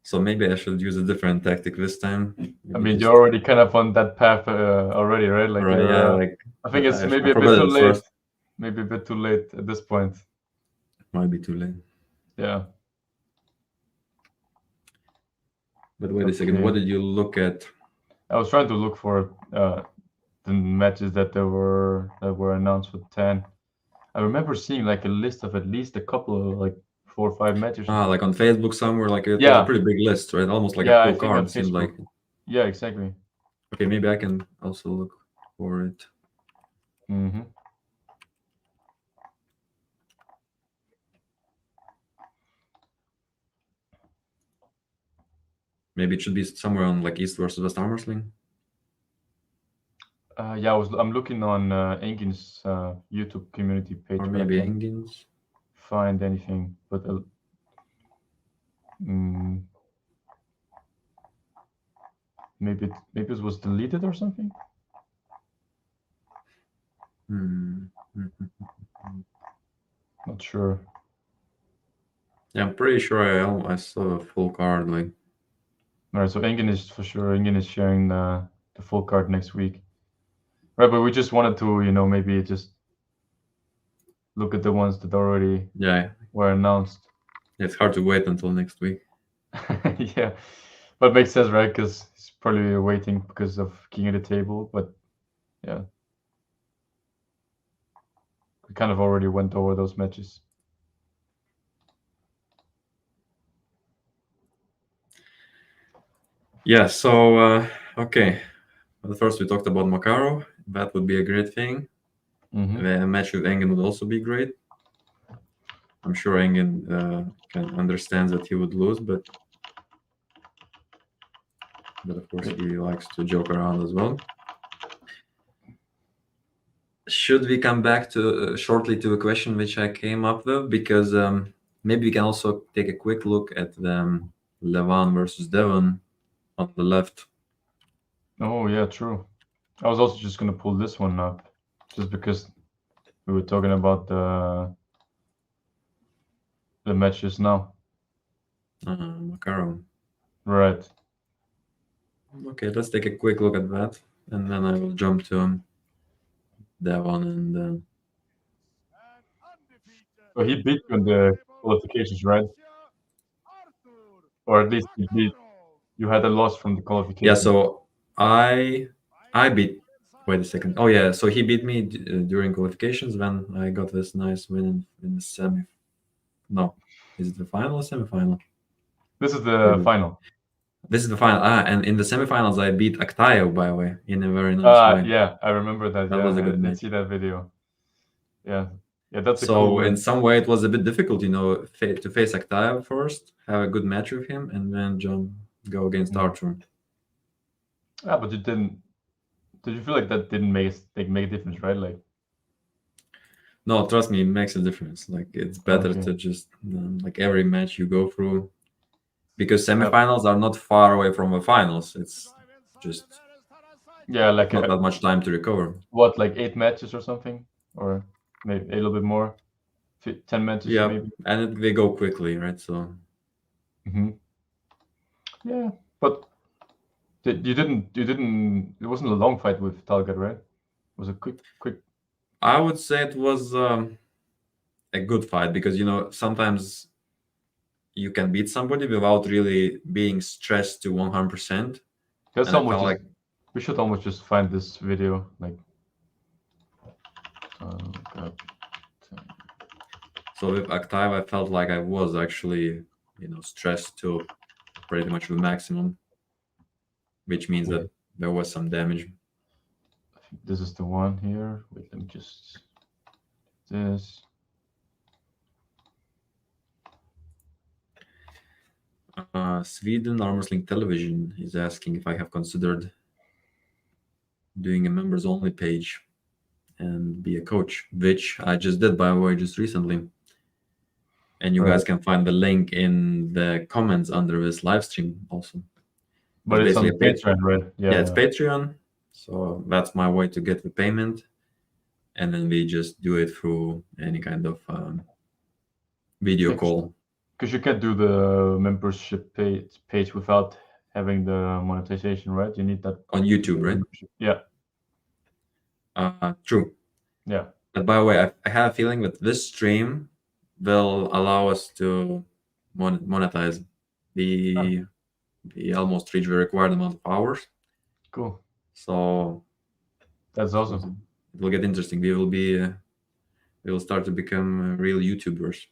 So maybe I should use a different tactic this time. I Maybe mean, you're just already kind of on that path already, right? Like right, you're. yeah, like I think it's I maybe a bit forbid too it late. first. Maybe a bit too late at this point. Might be too late. Yeah. But wait a second, what Okay. did you look at? I was trying to look for the matches that were announced for 10. I remember seeing like a list of at least a couple of like 4 or 5 matches. Like on Facebook somewhere, like it was a Yeah. pretty big list, right? Almost like a Yeah, I full think on card, seemed like. Facebook. Yeah, exactly. Okay, maybe I can also look for it. Mm-hmm. Maybe it should be somewhere on like East versus West Armwrestling. Yeah, I'm looking on Engin's YouTube community page, Or but I maybe can't Engins. find anything. But mm, maybe it was deleted or something. Hmm. Not sure. Yeah, I'm pretty sure I saw a full card. Like, All right, so Engin is for sure. Engin is sharing the full card next week. Right, but we just wanted to, maybe just look at the ones that already yeah, were announced. it's hard to wait until next week. Yeah, but it makes sense, right? Because he's probably waiting because of King of the Table. But yeah, we kind of already went over those matches. Yeah. So okay. Well, first we talked about Makarov. That would be a great thing. Mm-hmm. The match with Engen would also be great. I'm sure Engen can understands that he would lose, but of course he likes to joke around as well. Should we come back to shortly to a question which I came up with, because maybe we can also take a quick look at the Levan versus Devon on the left. Oh yeah, true. I was also just gonna pull this one up, just because we were talking about the matches now. Makarov. Right. Okay, let's take a quick look at that, and then I will jump to Devon and So he beat you in the qualifications, right? Or at least he beat you had a loss from the yeah. qualification. So I beat. Wait a second. Oh yeah, so he beat me during qualifications. Then I got this nice win in the semi. No, is it the final or semifinal? This is Or the final. this is the final. And in the semifinals, I beat Aktayev by the way in a very nice way. Yeah, I remember that. That Yeah, was a I good did see match. that video. Yeah, yeah, that's a cool So in win. some way, it was a bit difficult, to face Aktayev first, have a good match with him, and then go against Mm. Arthur. Ah, but you didn't. Did you feel like that didn't make a difference, right? Like, No, trust me, it makes a difference. Like it's better okay, to just like every match you go through, because yeah, semifinals are not far away from the finals. It's just yeah, it's like not that much time to recover. what, like 8 matches or something, or maybe a little bit more, 10 matches Yeah, maybe. and they go quickly, right? So Hmm. Yeah, but you didn't. It wasn't a long fight with Talgat, right? It was a quick. I would say it was a good fight, because sometimes you can beat somebody without really being stressed to 100%. That's And I almost felt just. like We should almost just find this video, like. God. so with Aktaev, I felt like I was actually stressed to pretty much the maximum, which means Okay, that there was some damage. I think this is the one here. Wait, let me just this. Sweden Armwrestling Television is asking if I have considered doing a members only page and be a coach, which I just did, by the way, just recently. And you Right, guys can find the link in the comments under this live stream also. It's but it's on basically the Patreon, right? yeah, Yeah, it's yeah. Patreon. So that's my way to get the payment. And then we just do it through any kind of video call. Because you can't do the membership page without having the monetization, right? You need that On YouTube, right? membership. Yeah, True. yeah. But by the way, I have a feeling that this stream will allow us to monetize Ah, the almost reach the required amount of hours. cool. So That's of course awesome. it will get interesting. We will start to become real YouTubers.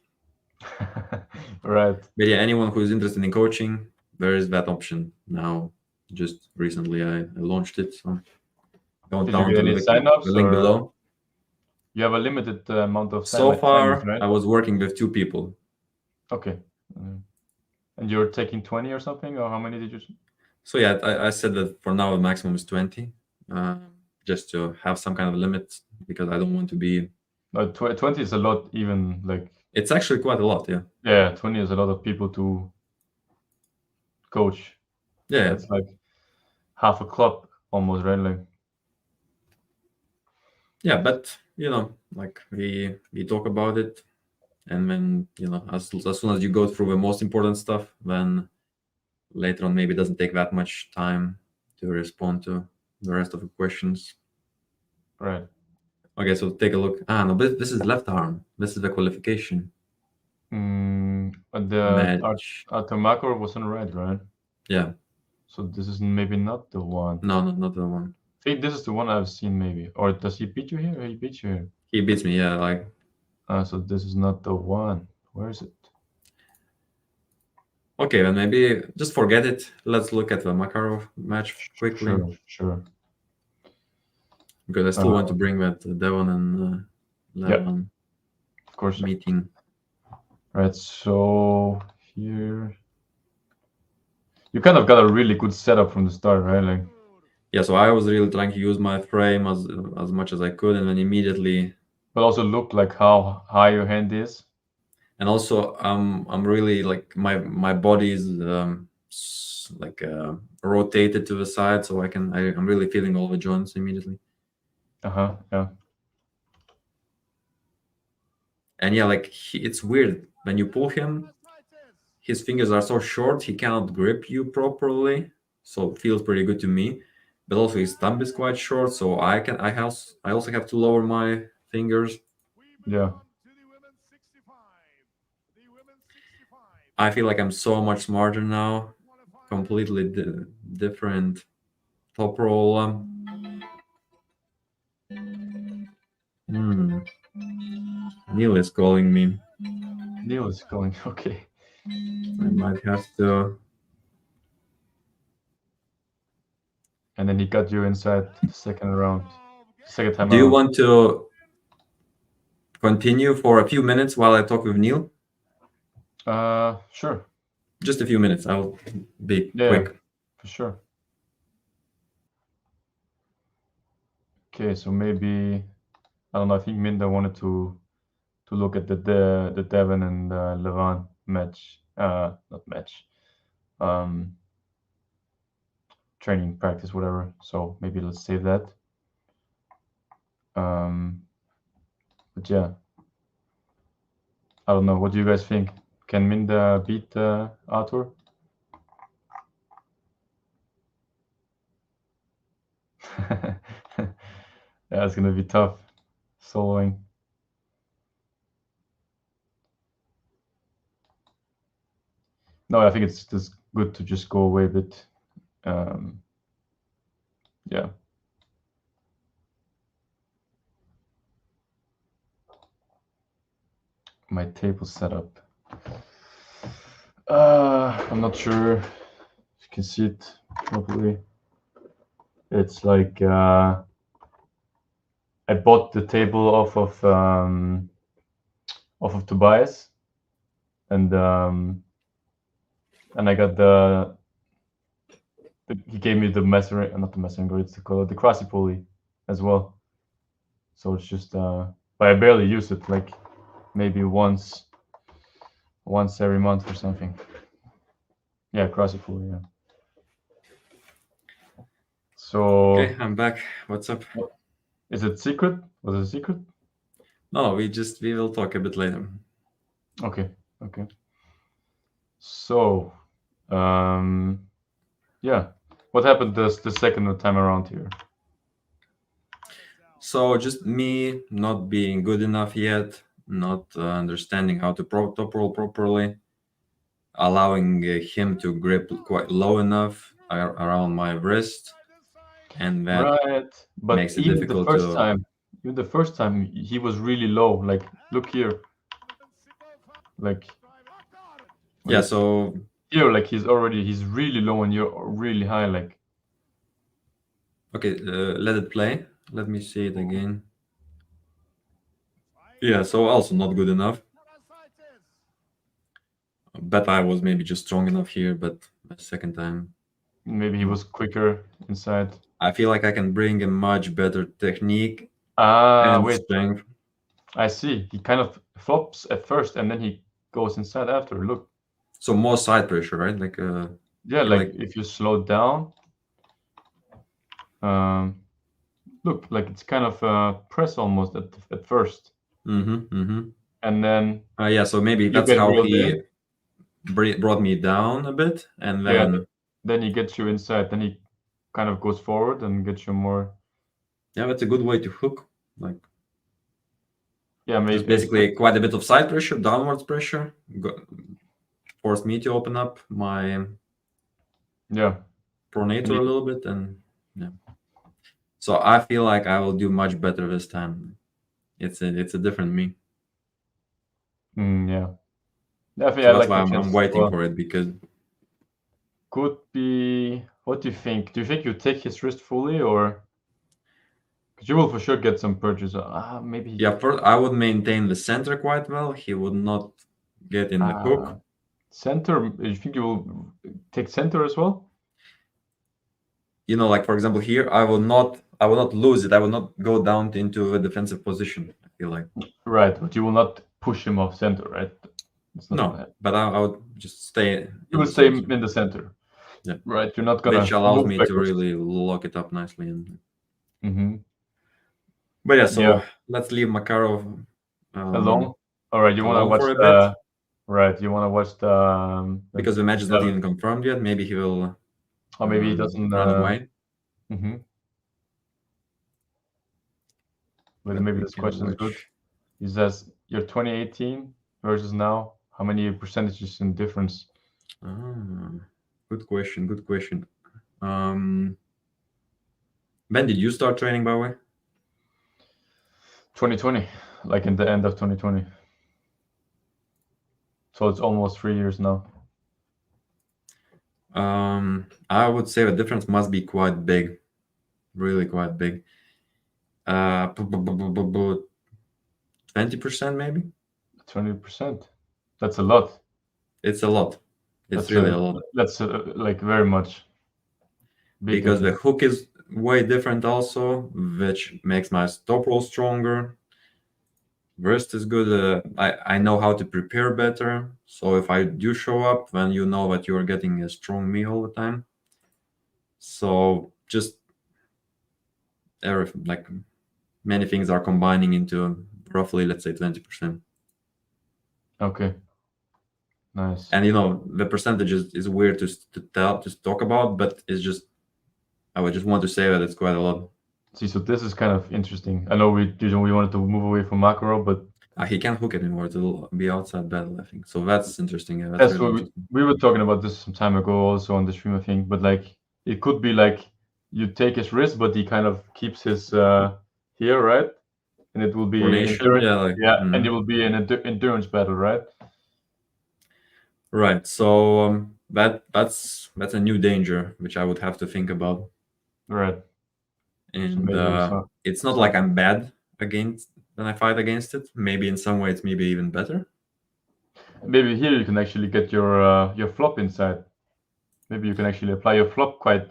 Right. But yeah, anyone who is interested in coaching, there is that option now. Just recently, I launched it. So go Did you down get to any the signups, link or below. you have a limited amount of So signings, far, right? I was working with 2 people. Okay. And you're taking 20 or something, or how many did you? So yeah, I said that for now the maximum is 20. just to have some kind of limit because I don't want to be. 20 is a lot, even like It's actually quite a lot, yeah. yeah, 20 is a lot of people to coach. Yeah, That's like half a club almost, right? Like yeah, but like we talk about it, and when as soon as you go through the most important stuff, then later on maybe it doesn't take that much time to respond to the rest of the questions. right. Okay, so take a look. No, this is left arm. This is the qualification But the match. Artemakor was on right, right? Yeah, So this is maybe not the one. no, no, not the one. I think this is the one I've seen maybe. Or does he beat you here? Or he beat you here? He beats me. Yeah, like So this is not the one. Where is it? okay, then maybe just forget it. Let's look at the Makarov match quickly Sure, sure. because I still want to bring that Devon and Yeah, Levan of course. meeting. Right, so here you kind of got a really good setup from the start, right? Like, Yeah, so I was really trying to use my frame as much as I could, and then immediately, but also look like how high your hand is. and also I'm really like my body is like rotated to the side, so I'm really feeling all the joints immediately. Yeah. And yeah, like it's weird when you pull him, his fingers are so short he cannot grip you properly, so it feels pretty good to me. But also his thumb is quite short, so I also have to lower my fingers. Yeah. I feel like I'm so much smarter now, completely different top roll. Hmm. Neil is calling me. Neil is going okay. I might have to. And then he got you inside the second round. Second time Do you around. want to continue for a few minutes while I talk with Neil? Sure. Just a few minutes. I'll be Yeah, quick. for sure. Okay, so maybe I don't know. I think Minda wanted to look at the Devon and Levan match. Not match. Um, training practice, whatever. So maybe let's save that. But yeah, I don't know. What do you guys think? Can Minda beat Arthur? Yeah, it's gonna be tough soloing. No, I think it's just good to just go away a bit. Yeah. My table setup. I'm not sure if you can see it properly. It's like I bought the table off of Tobias, and I got he gave me the measuring, not the measuring grid, it's called the Crossy pulley as well. So it's just but I barely use it, like maybe once every month or something. Yeah, Crossy pulley. Yeah. So Okay, I'm back. What's up? is it secret? Was it a secret? No, we will talk a bit later. Okay. So, yeah, what happened the second time around here? So just me not being good enough yet, not understanding how to top roll properly, allowing him to grip quite low enough around my wrist, and that Right, but makes it difficult to. even the first time he was really low. Like, look here, like, Yeah, like so here, like he's really low and you're really high. Like, okay, let it play. Let me see it again. Yeah, so also not good enough. Bet I was maybe just strong enough here, but the second time, maybe he no. was quicker inside. I feel like I can bring a much better technique Ah, and wait. strength. I see. He kind of flops at first and then he goes inside after. Look. So more side pressure, right? Yeah, I feel like like if you slow down, um, look, like it's kind of press almost at first. mm-hmm. And then Yeah, so maybe you that's get how reeled he in. brought me down a bit, and Yeah, then then he gets you inside. Then he kind of goes forward and gets you more. yeah, that's a good way to hook. Like Yeah, just maybe basically quite a bit of side pressure, downwards pressure, forced me to open up my yeah. And pronator a you, little bit, and yeah. So I feel like I will do much better this time. It's a different me. yeah. Yeah, I think So I that's like why your I'm chances as waiting well. for it because Could be. What do you think? Do you think you take his wrist fully, or because you will for sure get some purchase? Maybe. yeah, first I would maintain the center quite well. He would not get in the Uh, hook. center. You think you will take center as well? Like for example here, I will not lose it. I will not go down into a defensive position. I feel like Right, but you will not push him off center, right? It's not gonna no, happen. but I would just stay You in will the stay center. in the center, Yeah, right? You're not which gonna allows move me to backwards. really lock it up nicely. And Mm-hmm. but yeah, Yeah, so let's leave Makarov alone. All right, you wanna alone watch for a bit the right? You wanna watch because the match is not even confirmed yet. Maybe he will or maybe he doesn't. run away, Mhm. But but maybe we this can question is good. watch. He says your 2018 versus now. How many percentages in difference? Ah, good question. Good question. Um, Ben, did you start training by the way? 2020, like in the end of 2020. So it's almost 3 years now. I would say the difference must be quite big, really quite big. 20% maybe. 20%. That's a lot. It's a lot. It's That's really a lot like very much. Big because the difference. hook is way different also, which makes my stop roll stronger. Wrist is good. I know how to prepare better. So if I do show up, then you know that you're getting a strong me all the time. So just everything, like many things are combining into roughly, let's say, 20%. Okay. Nice. And the percentage is weird to talk about, but it's just I would just want to say that it's quite a lot. See, so this is kind of interesting. I know we wanted to move away from macro, but He can't hook anymore. It'll be outside battle, I think. So that's interesting. Yeah, that's that's really what interesting. we were talking about this some time ago also on the stream, I think. But like it could be like you take his wrist, but he kind of keeps his here, right? And it will be Coordination, endurance. yeah, like Yeah, and it will be an endurance battle, right? right. So that's a new danger which I would have to think about. Right. So And maybe it's not like some I'm bad against when I fight against it. Maybe in some ways, maybe even better. maybe here you can actually get your flop inside. Maybe you can actually apply your flop quite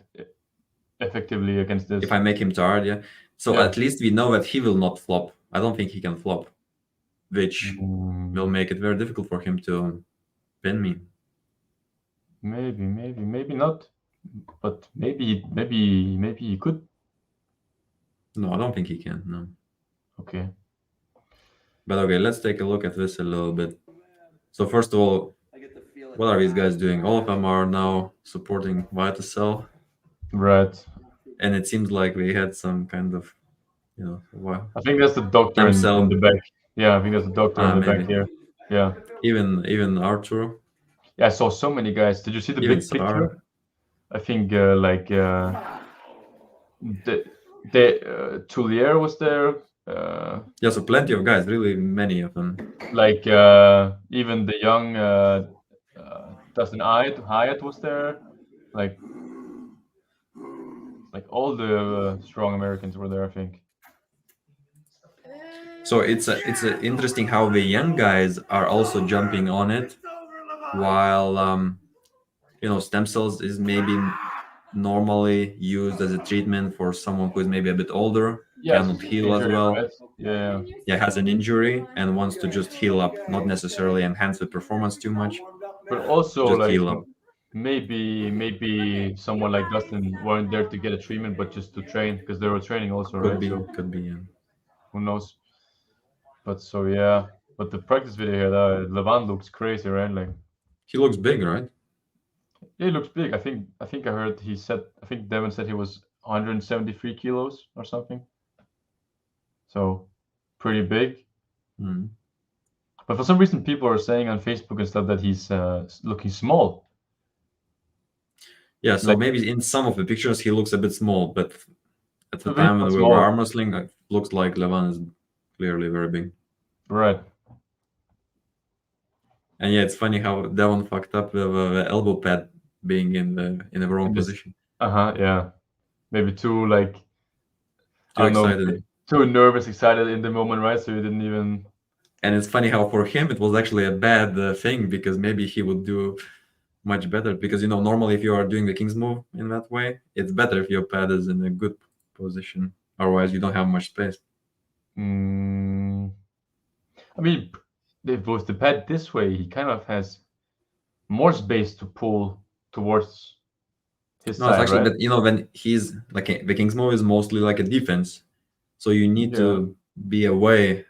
effectively against If this. I make him tired, yeah. So Yeah. at least we know that he will not flop. I don't think he can flop, which will Mm, make it very difficult for him to pin me. maybe not. But maybe you could. No, I don't think he can. No. Okay. But okay, let's take a look at this a little bit. So first of all, what are these guys doing? All of them are now supporting Vitacell, Right. and it seems like they had some kind of, I think that's the doctor stem in the cell. back. Yeah, I think that's the doctor in the back Maybe here. Yeah. even Arthur, Yeah, I saw so many guys. Did you see the even big picture? Sar. I think the Tullier was there. Yeah, so plenty of guys, really many of them. Like even the young Dustin Hyatt was there. Like all the strong Americans were there. I think. So it's interesting how the young guys are also jumping on it, while stem cells is maybe normally used as a treatment for someone who is maybe a bit older, Yeah, it's cannot just heal as injury, well, right? Yeah. yeah, has an injury and wants to just heal up, not necessarily enhance the performance too much, But also just like heal up. maybe someone like Dustin weren't there to get a treatment, but just to train because they were training also, Could right? be, So could be. Yeah. who knows? But so yeah. But the practice video here, Levan looks crazy, right? Like He looks big, right? he looks big. I think I heard he said I think Devin said he was 173 kilos or something. So pretty big. Mm. But for some reason, people are saying on Facebook and stuff that he's looking small. Yeah, so Like, maybe in some of the pictures he looks a bit small, but at the but he's time not when we were small, arm wrestling, it looks like Levan is clearly very big. right? And yeah, it's funny how Devon fucked up with the elbow pad being in the wrong In this, position. yeah. Maybe too like I Too don't know, excited. too nervous, excited in the moment, right? So you didn't even. And it's funny how for him it was actually a bad thing because maybe he would do much better. Because normally if you are doing the king's move in that way, it's better if your pad is in a good position. Otherwise, you don't have much space. Mm, I mean, if it was the pad this way, he kind of has more space to pull towards his No, it's side, actually, right? but when he's like the king's move is mostly like a defense, so you need Yeah. to be away.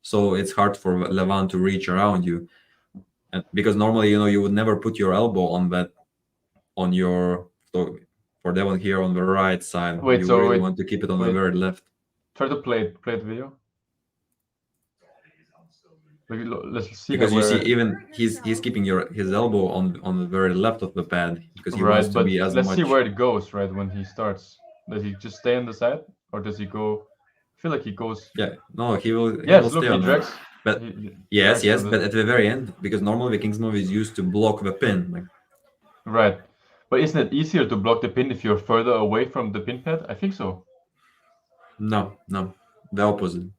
So it's hard for Levan to reach around you, and because normally you would never put your elbow on that on your so for that one here on the right side. Wait. You So really wait. want to keep it on the Wait. very left. Try to play the video. Like, let's see how Because you see, where. even he's keeping his elbow on the very left of the pad because he wants Right, to be but as let's see much. where it goes. Right when he starts, does he just stay on the side, or does he go? I feel like he goes. Yeah, no, he will Yes, stay look, he on the. drags. But He yes, drags to yes, the but at the very end, because normally the king's move is used to block the pin. Like right. But isn't it easier to block the pin if you're further away from the pin pad? I think so. no, no, the opposite.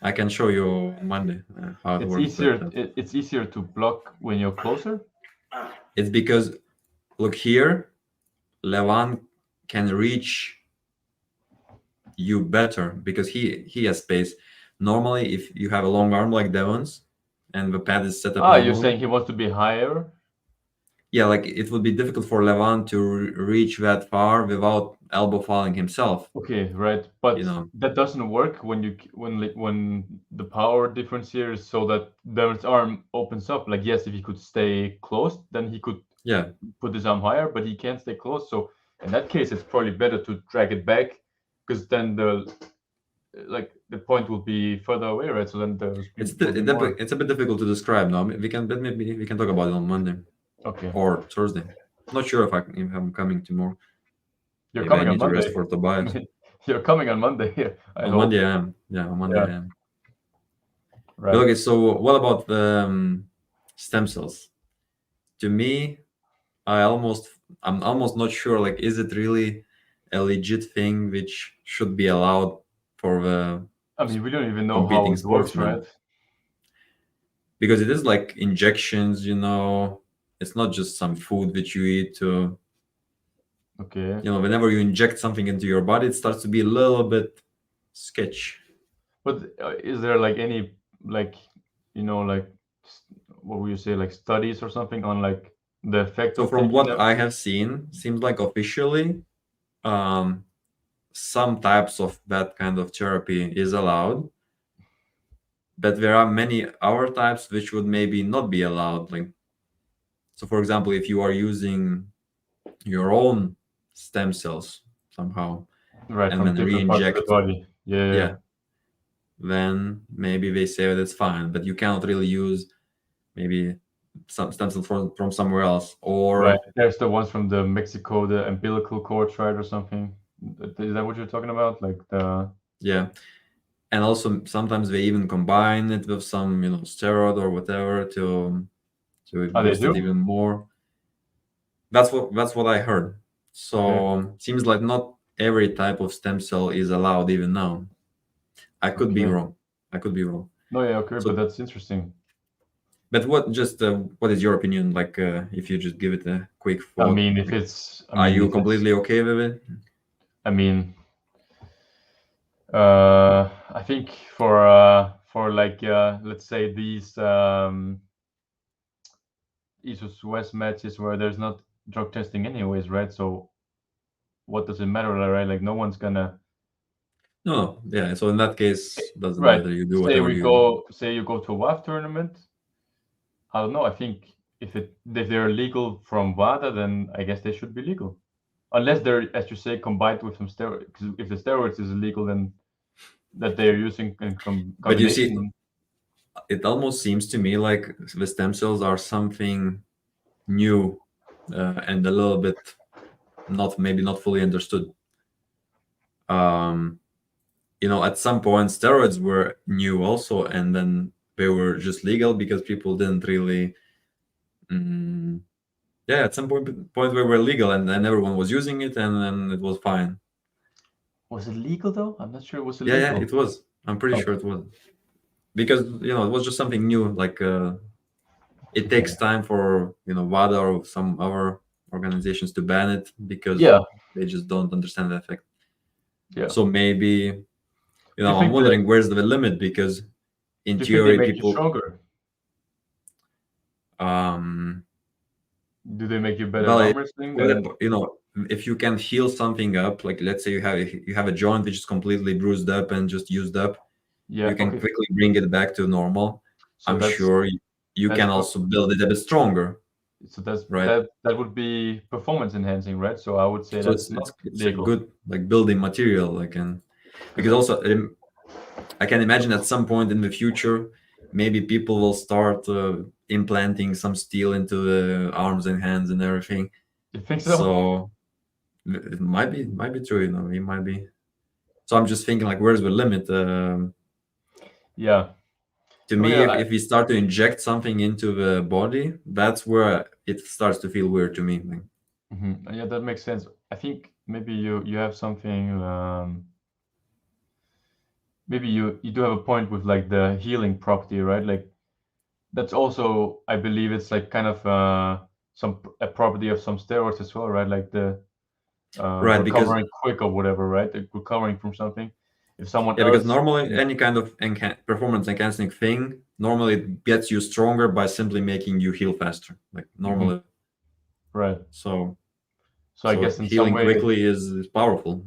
I can show you on Monday how it It's works. easier. But It's easier to block when you're closer. it's because look here, Levan can reach you better because he has space. Normally, if you have a long arm like Devon's and the pad is set up Ah, you're normally, saying he wants to be higher. yeah, like it would be difficult for Levan to reach that far without elbow falling himself. Okay, right. You But know, that doesn't work when when the power difference here is so that Devin's arm opens up. Like yes, if he could stay close, then he could yeah, put his arm higher, but he can't stay close. So in that case, it's probably better to drag it back because then the point will be further away, right? So then the it's speed will be more. it's a bit difficult to describe now. We can, but maybe we can talk about it on Monday Okay, or Thursday. Not sure if I'm coming tomorrow. you're Maybe I coming on need to rest Monday. for I Tobias. mean, you're coming on Monday here. I On hope. Monday I am. Yeah, on Monday Yeah, I am. But right. okay, so what about the stem cells? To me, I'm almost not sure. Like, is it really a legit thing which should be allowed for the I mean, we don't even know how competing it works, sportsmen? right? Because it is like injections. It's not just some food which you eat to. Okay. Whenever you inject something into your body, it starts to be a little bit sketch. But is there like any like like what would you say like studies or something on like the effect So of from taking what them? I have seen, seems like officially, um, some types of that kind of therapy is allowed, but there are many other types which would maybe not be allowed. Like, so for example, if you are using your own stem cells somehow Right, and from then different parts of the re-inject, body. Yeah, yeah, yeah. yeah, then maybe they say that's fine, but you cannot really use maybe some stem cells from somewhere else. Right. Or There's the ones from the Mexico, the umbilical cord, right, or something. Is that what you're talking about? Like the yeah, and also sometimes they even combine it with some steroid or whatever to oh, they boost it do? even more. That's what I heard. Okay, So seems like not every type of stem cell is allowed even now. I could be okay. wrong. I could be wrong. No, yeah, okay, but So that's interesting. But what is your opinion? Like, if you just give it a quick I thought, mean, like, are you if it's, completely okay with it? I mean, I think for like let's say these East West matches where there's not drug testing anyways, right? So what does it matter, right? Like no one's gonna No, no, yeah. So in that case, doesn't right. matter. You do whatever you. Say you go to a WAF tournament. I don't know. I think if they're legal from WADA, then I guess they should be legal, unless they're, as you say, combined with some steroids. 'Cause if the steroids is illegal, then that they are using in But you see, combination. it almost seems to me like the stem cells are something new, and a little bit not maybe not fully understood. Um, at some point, steroids were new also, and then they were just legal because people didn't really. Mm, yeah, at some point they were legal, and then everyone was using it, and then it was fine. Was it legal though? I'm not sure it was Yeah, yeah, illegal. it was. I'm pretty sure Okay. it was because it was just something new. Like, it Okay. takes time for WADA or some other organizations to ban it because Yeah. they just don't understand the effect. Yeah. So maybe Do you I'm think the wondering where's the limit because in Do you think they theory make you people stronger? um Do they make you better in well arm it, wrestling? well, Then if you can heal something up, like let's say you have a joint which is completely bruised up and just used up, yeah. you can Okay. quickly bring it back to normal. So I'm sure you that's can per- also build it a bit stronger, right? that would be performance enhancing, right? So I would say So that's it's not it's it's a legal good like building material, like, and because because also I can imagine at some point in the future, maybe people will start implanting some steel into the arms and hands and everything. you think so? So it might be true. It might be. So I'm just thinking, like, where's the limit? Yeah. To No, me, yeah. if we start to inject something into the body, that's where it starts to feel weird to me. Like, Yeah, that makes sense. I think maybe you have something. Maybe you do have a point with like the healing property, right? Like that's also, I believe, it's like kind of a property of some steroids as well, right? Like the right, because recovering quick or whatever, right? Like recovering from something. If someone yeah, because else, normally any kind of performance enhancing thing normally it gets you stronger by simply making you heal faster. Like Mhm, normally, right? so So I so guess in some healing way, quickly is powerful.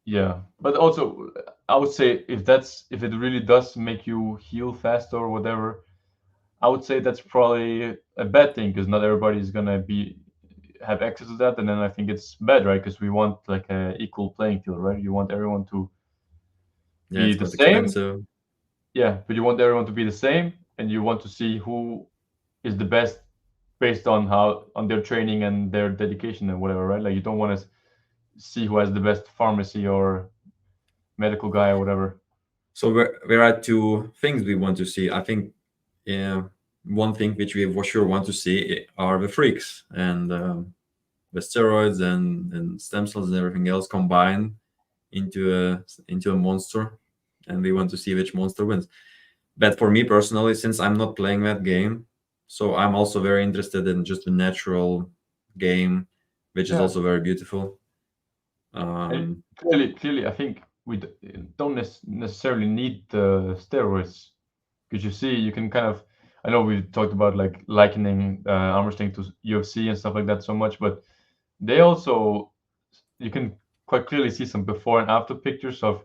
yeah. But also, I would say if it really does make you heal faster or whatever, I would say that's probably a bad thing because not everybody is gonna be have access to that, and then I think it's bad, right? Because we want like a equal playing field, right? You want everyone to Yeah, be it's the quite same, expensive. yeah, but you want everyone to be the same, and you want to see who is the best based on how on their training and their dedication and whatever, right? Like you don't want to see who has the best pharmacy or medical guy or whatever. So there are two things we want to see. I think, yeah, one thing which we for sure want to see are the freaks and the steroids and stem cells and everything else combined into a monster, and we want to see which monster wins. But for me personally, since I'm not playing that game, so I'm also very interested in just the natural game, which is Yeah, also very beautiful. and Um, clearly, I think we don't necessarily need the steroids because you see, you can kind of. I know we talked about like likening arm wrestling to UFC and stuff like that so much, but they also you can quite clearly see some before and after pictures of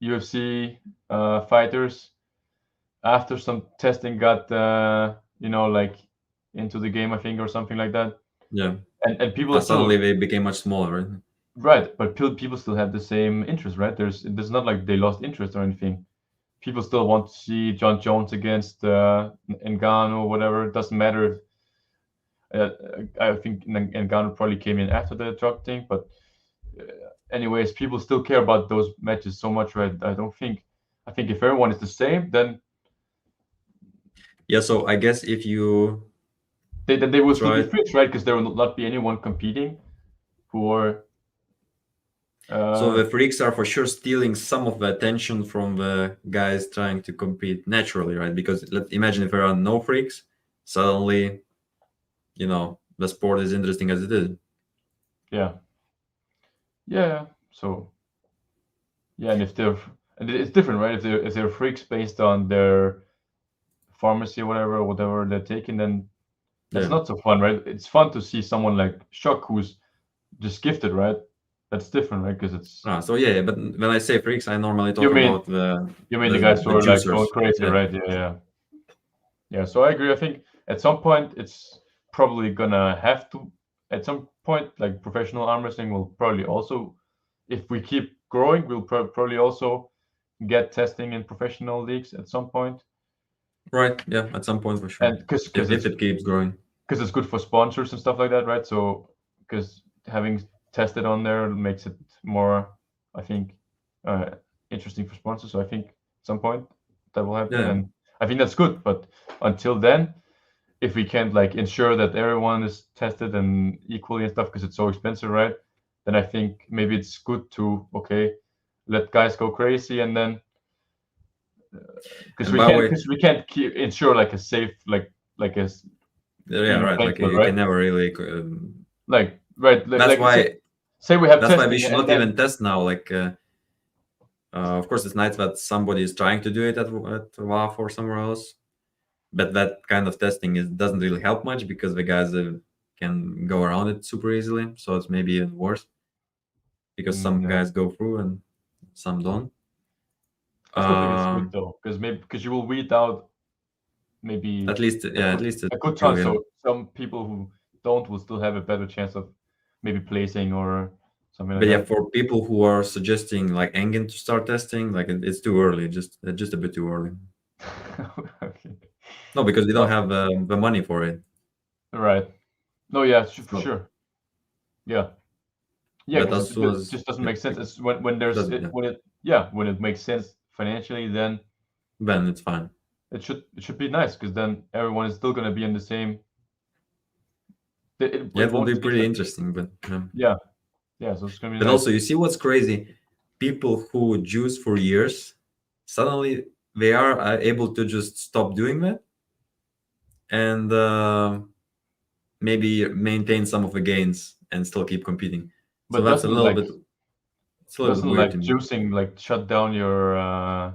UFC fighters after some testing got like into the game, I think, or something like that. yeah, And people are still suddenly they became much smaller, right? right, but people still have the same interest, right? There's not like they lost interest or anything. People still want to see John Jones against Ngannou or whatever. It doesn't matter. Uh, I think Ngannou probably came in after the drug thing, but uh, anyways, people still care about those matches so much, right? I don't think. I think if everyone is the same, then Yeah, so I guess if you they will still be try, freaks, right? Because there will not be anyone competing for. So Uh, the freaks are for sure stealing some of the attention from the guys trying to compete naturally, right? Because let's imagine if there are no freaks, suddenly, the sport is interesting as it is. yeah, yeah. So yeah, and if they're and it's different, right? If they're freaks based on their pharmacy, whatever they're taking, then that's Yeah. not so fun, right? It's fun to see someone like Shock who's just gifted, right? That's different, right? Because it's So yeah, but when I say freaks, I normally you talk mean about the you mean the, the guys who the are like going juicers. crazy, Yeah. right? Yeah. So I agree. I think at some point it's probably gonna have to. At some point, like professional arm wrestling will probably also, if we keep growing, we'll probably also get testing in professional leagues at some point. Right. Yeah. At some point for sure. And because If it keeps growing. it's good for sponsors and stuff like that, right? So because having tested on there makes it more, I think, uh, interesting for sponsors. So I think at some point that will happen, Yeah. and I think that's good. But until then, if we can't like ensure that everyone is tested and equally and stuff because it's so expensive, right? Then I think maybe it's good to let guys go crazy, and then And by the way, because we can't ensure like a safe like a yeah, even right. playing Like field, you can right? never really. Like right, That's like why. say we have That's why we testing should and not then even test now. Like, of course, it's nice that somebody is trying to do it at WAF or somewhere else. But that kind of testing doesn't really help much because the guys can go around it super easily. So it's maybe even worse because some yeah, guys go through and some don't. I still think it's good Um, though because you will weed out maybe at least, a yeah, at good least it's a good true. ton. Yeah. So some people who don't will still have a better chance of maybe placing or something like But yeah, that. for people who are suggesting like Engen to start testing, like it's too early. Just a bit too early. Okay. No, because we don't Well, have the money for it. right. No, yeah, for So, sure. Yeah. Yeah, but because as soon it as just doesn't yeah, make sense. It's when there's doesn't it yeah, when it makes sense financially, then then it's fine. it should be nice because then everyone is still gonna be in the same. Yeah, It it will won't be change pretty that. interesting. But Yeah, yeah. So it's gonna be but nice. also, you see what's crazy? People who juice for years, suddenly they are able to just stop doing that and maybe maintain some of the gains and still keep competing. So But that's a little bit. It's a little bit doesn't weird like to me. juicing like shut down your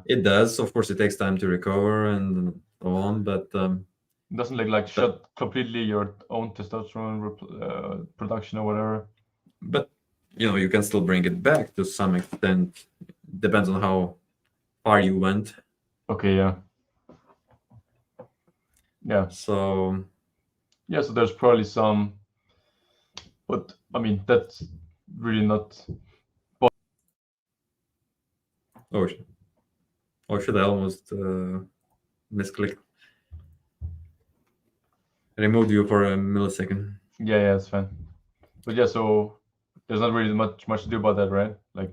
It does. Of course, it takes time to recover and so on. But doesn't like but shut completely your own testosterone production or whatever. but you can still bring it back to some extent. Depends on how far you went. Okay, yeah, yeah, So yeah. So there's probably some, but I mean that's really not. oh, should I almost misclicked? Removed you for a millisecond. Yeah, it's fine. But yeah, so there's not really much to do about that, right? Like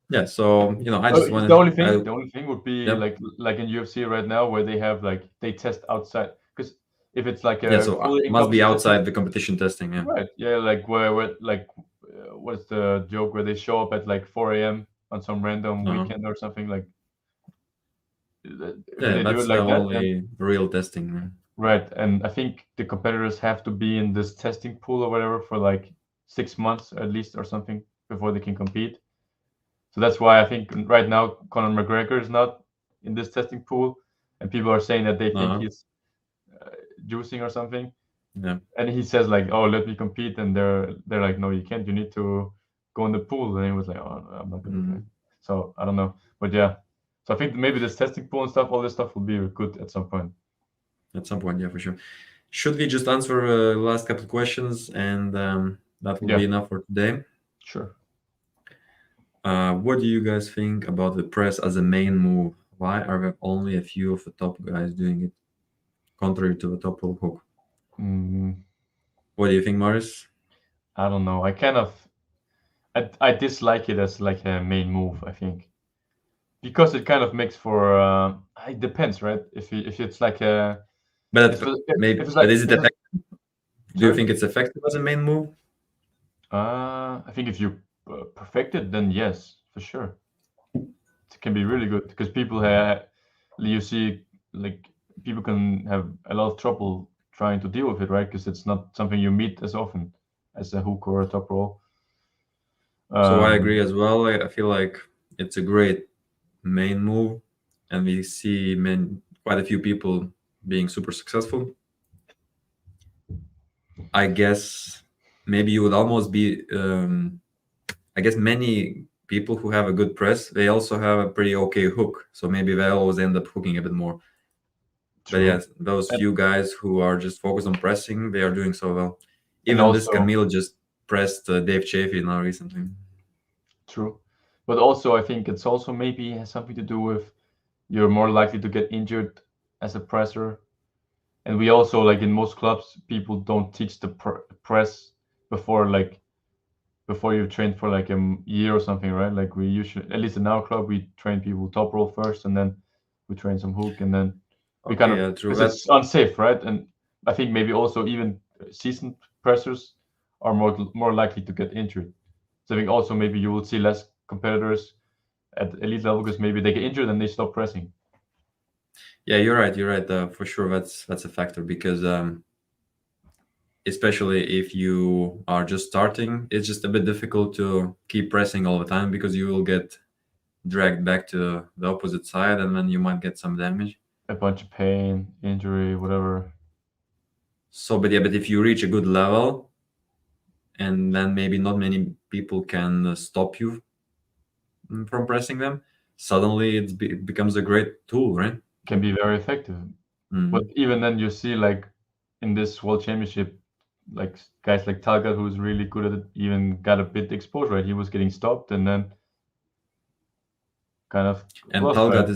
Yeah. So I just the wanted. only thing, the only thing would be Yep. like in UFC right now where they have like they test outside because if it's like Yeah. a So fully in must be competition outside testing, the competition testing. Yeah. right? Yeah, like where like what's the joke where they show up at like 4 a.m. on some random Uh-huh. weekend or something like if Yeah. they do it That's the like that, then only real testing. Yeah. right. And I think the competitors have to be in this testing pool or whatever for like 6 months at least or something before they can compete. So that's why I think right now Conor McGregor is not in this testing pool, and people are saying that they think Uh-huh. he's juicing or something. Yeah. And he says like, "Oh, let me compete," and they're like, "No, you can't. You need to go in the pool." And he was like, "Oh, no, I'm not gonna do that." Mm. So I don't know, but yeah. So I think maybe this testing pool and stuff, all this stuff will be good at some point. At some point, yeah, for sure. Should we just answer last couple of questions and that will be Yeah, enough for today? sure. What do you guys think about the press as a main move? Why are there only a few of the top guys doing it, contrary to the top rope hook? Mm, What do you think, Morris? I don't know. I dislike it as like a main move. I think because it kind of makes for. It depends, right? If it's like a But if maybe, it's but like is it if it's effective? Do you sorry. think it's effective as a main move? I think if you perfect it, then yes, for sure, it can be really good because people have, you see, like people can have a lot of trouble trying to deal with it, right? Because it's not something you meet as often as a hook or a top roll. So I agree Um, as well. I feel like it's a great main move, and we see quite a few people being super successful. I guess maybe you would almost be. I guess many people who have a good press, they also have a pretty okay hook. So maybe they always end up hooking a bit more. But true, yes, those and few guys who are just focused on pressing, they are doing so well. and Even this also Camille just pressed Dave Chaffee now recently. true, but also I think it's also maybe has something to do with you're more likely to get injured as a presser. And we also, like in most clubs, people don't teach the press before before you've trained for like a year or something, right? Like we usually, at least in our club, we train people top roll first, and then we train some hook, and then we kind Okay, of, yeah, true. because That it's unsafe, right? And I think maybe also even seasoned pressers are more likely to get injured. So I think also maybe you will see less competitors at elite level because maybe they get injured and they stop pressing. yeah, you're right. You're right. For sure, that's a factor because especially if you are just starting, it's just a bit difficult to keep pressing all the time because you will get dragged back to the opposite side, and then you might get some damage. A bunch of pain, injury, whatever. So, but yeah, but if you reach a good level, and then maybe not many people can stop you from pressing them, suddenly it becomes a great tool, right? Can be very effective. But Mhm. even then, you see like in this World Championship, like guys like Talgat, who's really good at it, even got a bit exposed, right? He was getting stopped and then kind of And lost, right?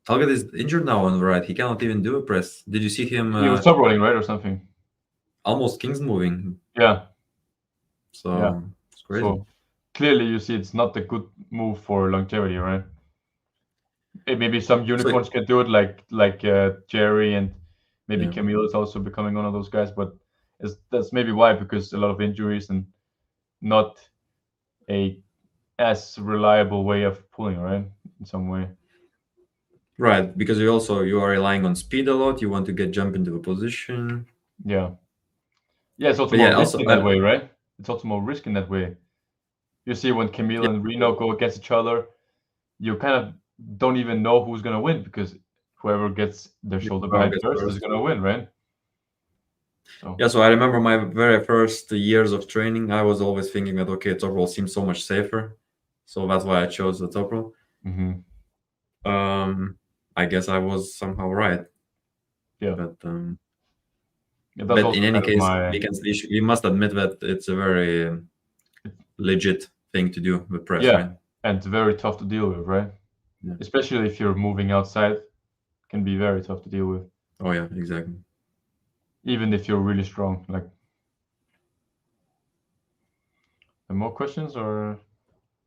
Talgat is injured now on the right. He cannot even do a press. Did you see him He was top rolling, right, or something. almost Kings moving? Yeah, yeah. So it's crazy. So clearly, you see, it's not a good move for longevity, right? Maybe some So unicorns can do it, like Jerry and maybe yeah, Camille is also becoming one of those guys, but that's maybe why because a lot of injuries and not a as reliable way of pulling, right? In some way. right. Because you are relying on speed a lot. You want to get jump into a position. Yeah. Yeah, it's also But more yeah, risk also in that way, right? It's also more risk in that way. You see when Camille yeah, and Reno go against each other, you kind of don't even know who's gonna win because whoever gets their shoulder whoever behind gets first is first. gonna win, right? So Yeah, so I remember my very first years of training. I was always thinking that okay, top roll seems so much safer, so that's why I chose the top roll. mhm. Um, I guess I was somehow right, Yeah. but Yeah, that's but in also any kind of case, my we must admit that it's a very legit thing to do with press, yeah, right? and very tough to deal with, right? Yeah. Especially if you're moving outside, can be very tough to deal with, Oh yeah, exactly. even if you're really strong. Like, more questions or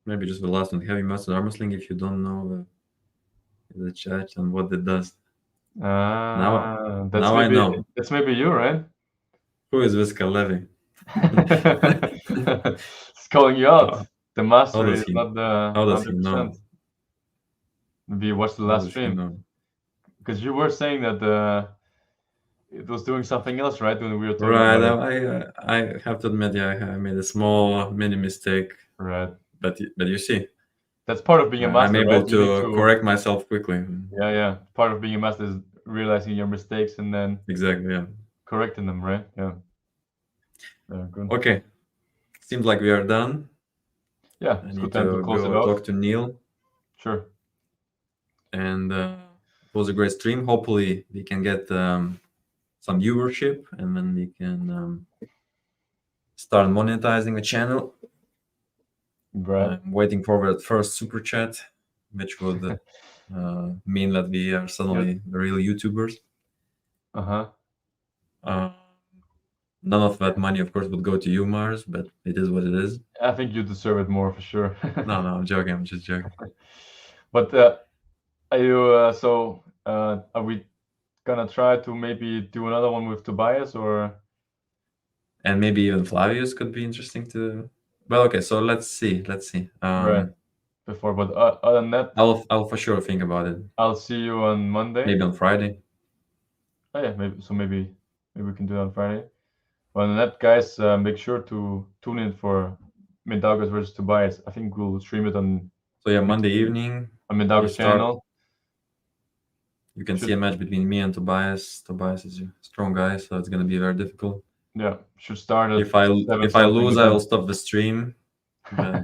Maybe just the last one. Heavy muscle arm wrestling. If you don't know the chat and what it does, now that's I maybe know that's maybe you, right? who is Visca Levy. It's calling you out. how, The how mastery does is he? not the How does he 100%. know? Maybe you watched the How last does he stream know? because you were saying that it was doing something else, right? When we were talking Right. about it, I have to admit, yeah, I made a small mini mistake, right? but you see, That's part of being a I'm master, right? able You need to to, correct myself quickly. yeah, yeah. Part of being a master is realizing your mistakes and then Exactly. Yeah. correcting them, right? Yeah, yeah, good. Okay. Seems like we are done. Yeah, I it's a good need time to to close it go off. talk to Neil, Sure. and it was a great stream. Hopefully, we can get some viewership, and then we can start monetizing the channel. Right. I'm waiting for that first super chat, which would mean that we are Good. suddenly the real YouTubers. Uh-huh. Uh, None of that money, of course, would go to you, Mars, but it is what it is. I think you deserve it more for sure. No, no, I'm joking. I'm just joking. But are you are we gonna try to maybe do another one with Tobias or And maybe even Flavius could be interesting to. Well, okay, so let's see. Let's see. right before. But other than that, I'll for sure think about it. I'll see you on Monday. Maybe on Friday. Oh yeah, maybe we can do it on Friday. Well, other than that, guys, make sure to tune in for Mindaugas versus Tobias. I think we'll stream it on So yeah, Monday between evening on we Mindaugas start. channel. You can see Should a match between me and Tobias. Tobias is a strong guy, so it's gonna be very difficult. yeah, should start at If I seven if I something. lose, But I will then, stop the stream. But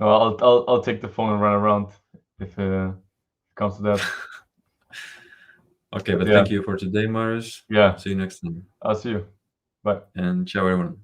no, I'll take the phone and run around if it comes to that. okay, But but yeah, thank you for today, Marius. yeah, See you next time, I'll see you. Bye. and ciao everyone.